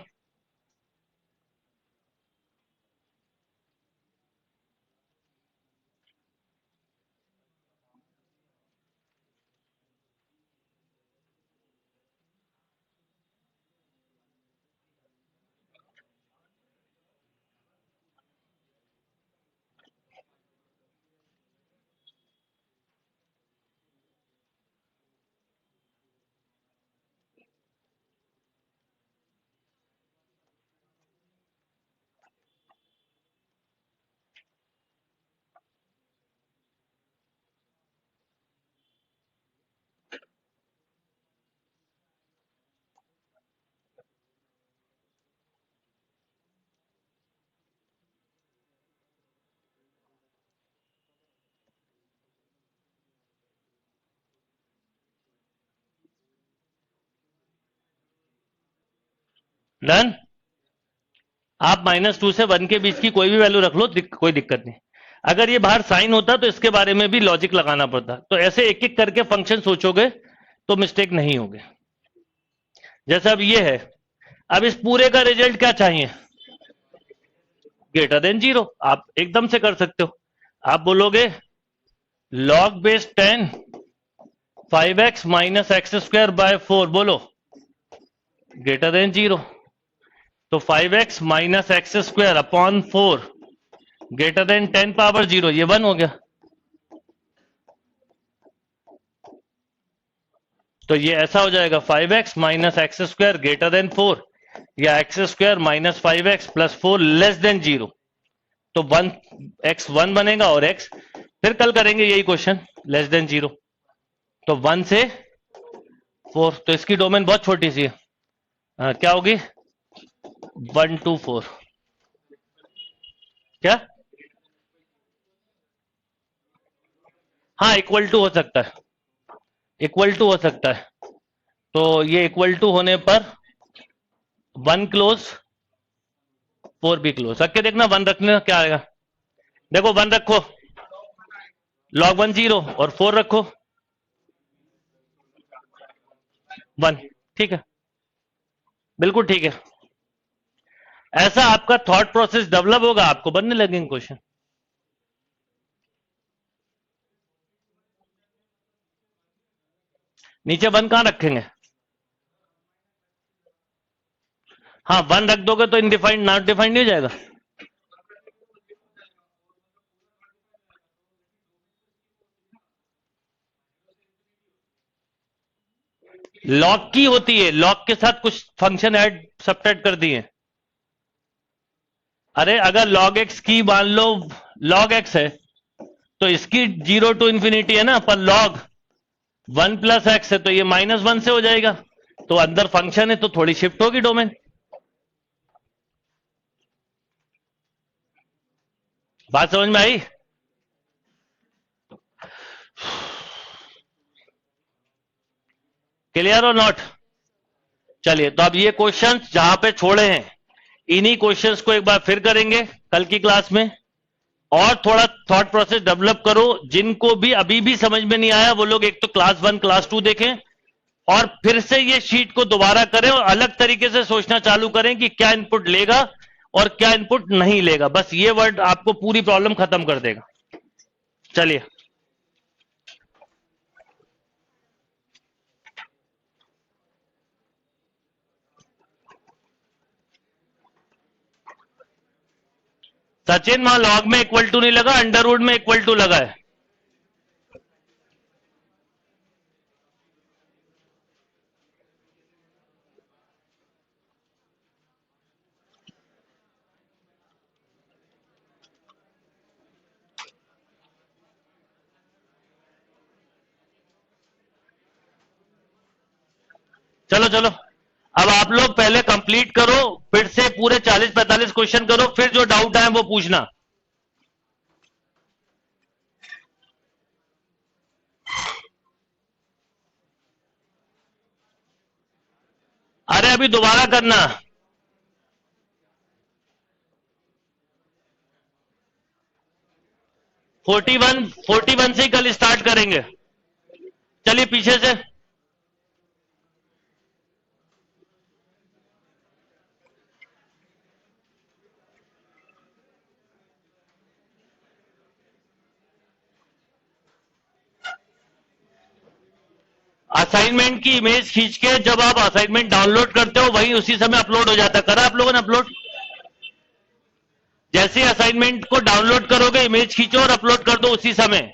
डन। आप -2 से 1 के बीच की कोई भी वैल्यू रख लो, कोई दिक्कत नहीं। अगर ये बाहर साइन होता तो इसके बारे में भी लॉजिक लगाना पड़ता। तो ऐसे एक एक करके फंक्शन सोचोगे तो मिस्टेक नहीं होगी। जैसे अब ये है, अब इस पूरे का रिजल्ट क्या चाहिए? Greater than 0। आप एकदम से कर सकते हो। आप बोलोगे log base 10 5x minus x square by 4, बोलो ग्रेटर देन 0। तो 5x minus x square upon 4 greater than 10 power 0, ये 1 हो गया। तो ये ऐसा हो जाएगा 5x minus x square greater than 4, या x square minus 5x plus 4 less than 0। तो 1 बनेगा और x, फिर कल करेंगे यही क्वेश्चन, लेस देन 0। तो 1 से 4, तो इसकी डोमेन बहुत छोटी सी है। क्या होगी? 1 to 4। क्या? हाँ, इक्वल टू हो सकता है, इक्वल टू हो सकता है। तो ये इक्वल टू होने पर 1 क्लोज 4 भी क्लोज। रख के देखना, 1 रखने क्या आएगा। देखो 1 रखो, log 1 0, और 4 रखो 1। ठीक है, बिल्कुल ठीक है। ऐसा आपका थॉट प्रोसेस डेवलप होगा, आपको बनने लगेंगे क्वेश्चन। नीचे 1 कहां रखेंगे? हाँ, 1 रख दोगे तो इनडिफाइंड नॉट डिफाइंड नहीं हो जाएगा। लॉग की होती है, लॉग के साथ कुछ फंक्शन ऐड सब्ट्रैक्ट कर दिए। अरे अगर log x की मान लो log x है, तो इसकी 0 टू इंफिनिटी है ना, पर log 1 प्लस एक्स है, तो ये -1 से हो जाएगा। तो अंदर फंक्शन है तो थोड़ी शिफ्ट होगी डोमेन। बात समझ में आई? क्लियर और नॉट? चलिए, तो अब ये क्वेश्चंस जहां पे छोड़े हैं, इन्हीं क्वेश्चंस को एक बार फिर करेंगे कल की क्लास में। और थोड़ा थॉट प्रोसेस डेवलप करो। जिनको भी अभी भी समझ में नहीं आया, वो लोग एक तो क्लास 1 क्लास 2 देखें, और फिर से ये शीट को दोबारा करें और अलग तरीके से सोचना चालू करें कि क्या इनपुट लेगा और क्या इनपुट नहीं लेगा। बस ये वर्ड आपको पूरी प्रॉब्लम खत्म कर देगा। चलिए, सचिन वहां लॉग में इक्वल टू नहीं लगा, अंडर रूट में इक्वल टू लगा है। चलो चलो, अब आप लोग पहले कंप्लीट करो, फिर से पूरे 40-45 क्वेश्चन करो, फिर जो डाउट आए वो पूछना। अरे अभी दोबारा करना। 41 से ही कल स्टार्ट करेंगे। चलिए पीछे से। असाइनमेंट की इमेज खींच के जब आप असाइनमेंट डाउनलोड करते हो वही उसी समय अपलोड हो जाता है। करा आप लोगों ने अपलोड? जैसे असाइनमेंट को डाउनलोड करोगे इमेज खींचो और अपलोड कर दो उसी समय।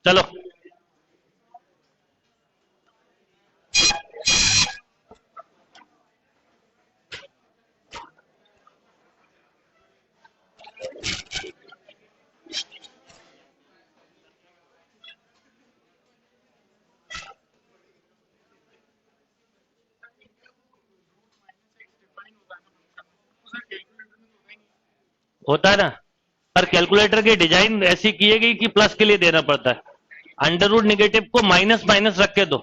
चलो होता है ना, पर कैलकुलेटर की डिजाइन ऐसी की गई कि प्लस के लिए देना पड़ता है। अंडर रूट निगेटिव को माइनस माइनस रख के दो।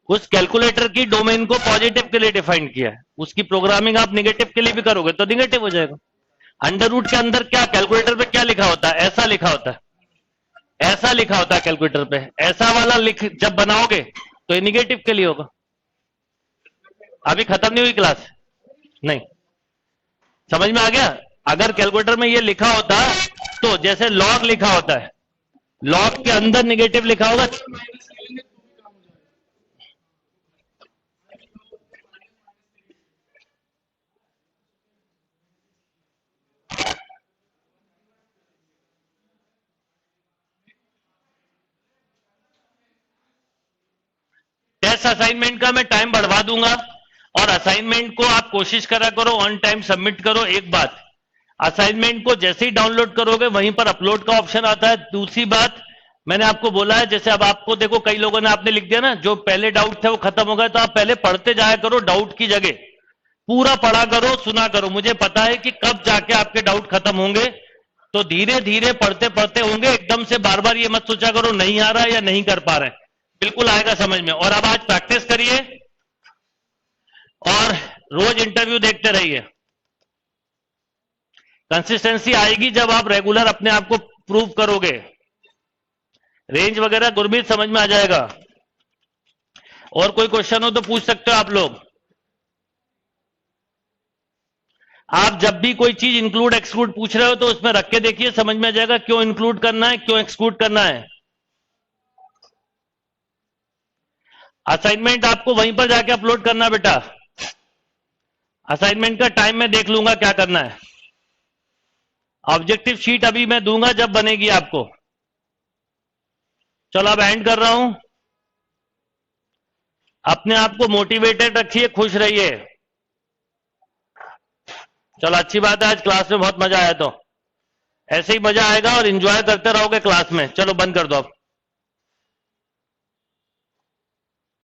उस कैलकुलेटर की डोमेन को पॉजिटिव के लिए डिफाइन किया है, उसकी प्रोग्रामिंग आप निगेटिव के लिए भी करोगे तो निगेटिव हो जाएगा। अंडर रूट के अंदर क्या कैलकुलेटर पे क्या लिखा होता है? ऐसा लिखा होता है, ऐसा लिखा होता है कैलकुलेटर पे। ऐसा वाला लिख जब बनाओगे तो ये निगेटिव के लिए होगा। अभी खत्म नहीं हुई क्लास? नहीं समझ में आ गया? अगर कैलकुलेटर में ये लिखा होता तो जैसे लॉग लिखा होता है, लॉग के अंदर निगेटिव लिखा होगा। टेस्ट असाइनमेंट का मैं टाइम बढ़वा दूंगा और असाइनमेंट को आप कोशिश करा करो ऑन टाइम सबमिट करो। एक बात, असाइनमेंट को जैसे ही डाउनलोड करोगे वहीं पर अपलोड का ऑप्शन आता है। दूसरी बात मैंने आपको बोला है, जैसे अब आपको देखो कई लोगों ने आपने लिख दिया ना, जो पहले डाउट थे वो खत्म हो गए, तो आप पहले पढ़ते जाया करो, डाउट की जगह पूरा पढ़ा करो, सुना करो। मुझे पता है कि कब जाके आपके डाउट खत्म होंगे, तो धीरे धीरे पढ़ते पढ़ते होंगे। एकदम से बार बार ये मत सोचा करो नहीं आ रहा है या नहीं कर पा रहे हैं, बिल्कुल आएगा समझ में। और अब आज प्रैक्टिस करिए और रोज इंटरव्यू देखते रहिए। कंसिस्टेंसी आएगी जब आप रेगुलर अपने आप को प्रूव करोगे। रेंज वगैरह गुरमीत समझ में आ जाएगा। और कोई क्वेश्चन हो तो पूछ सकते हो आप लोग। आप जब भी कोई चीज इंक्लूड एक्सक्लूड पूछ रहे हो तो उसमें रख के देखिए, समझ में आ जाएगा क्यों इंक्लूड करना है, क्यों एक्सक्लूड करना है। असाइनमेंट आपको वहीं पर जाके अपलोड करना है बेटा। असाइनमेंट का टाइम मैं देख लूंगा क्या करना है। ऑब्जेक्टिव शीट अभी मैं दूंगा जब बनेगी आपको। चलो अब एंड कर रहा हूं। अपने आप को मोटिवेटेड रखिए, खुश रहिए। चलो अच्छी बात है, आज क्लास में बहुत मजा आया। तो ऐसे ही मजा आएगा और एंजॉय करते रहोगे क्लास में। चलो बंद कर दो अब।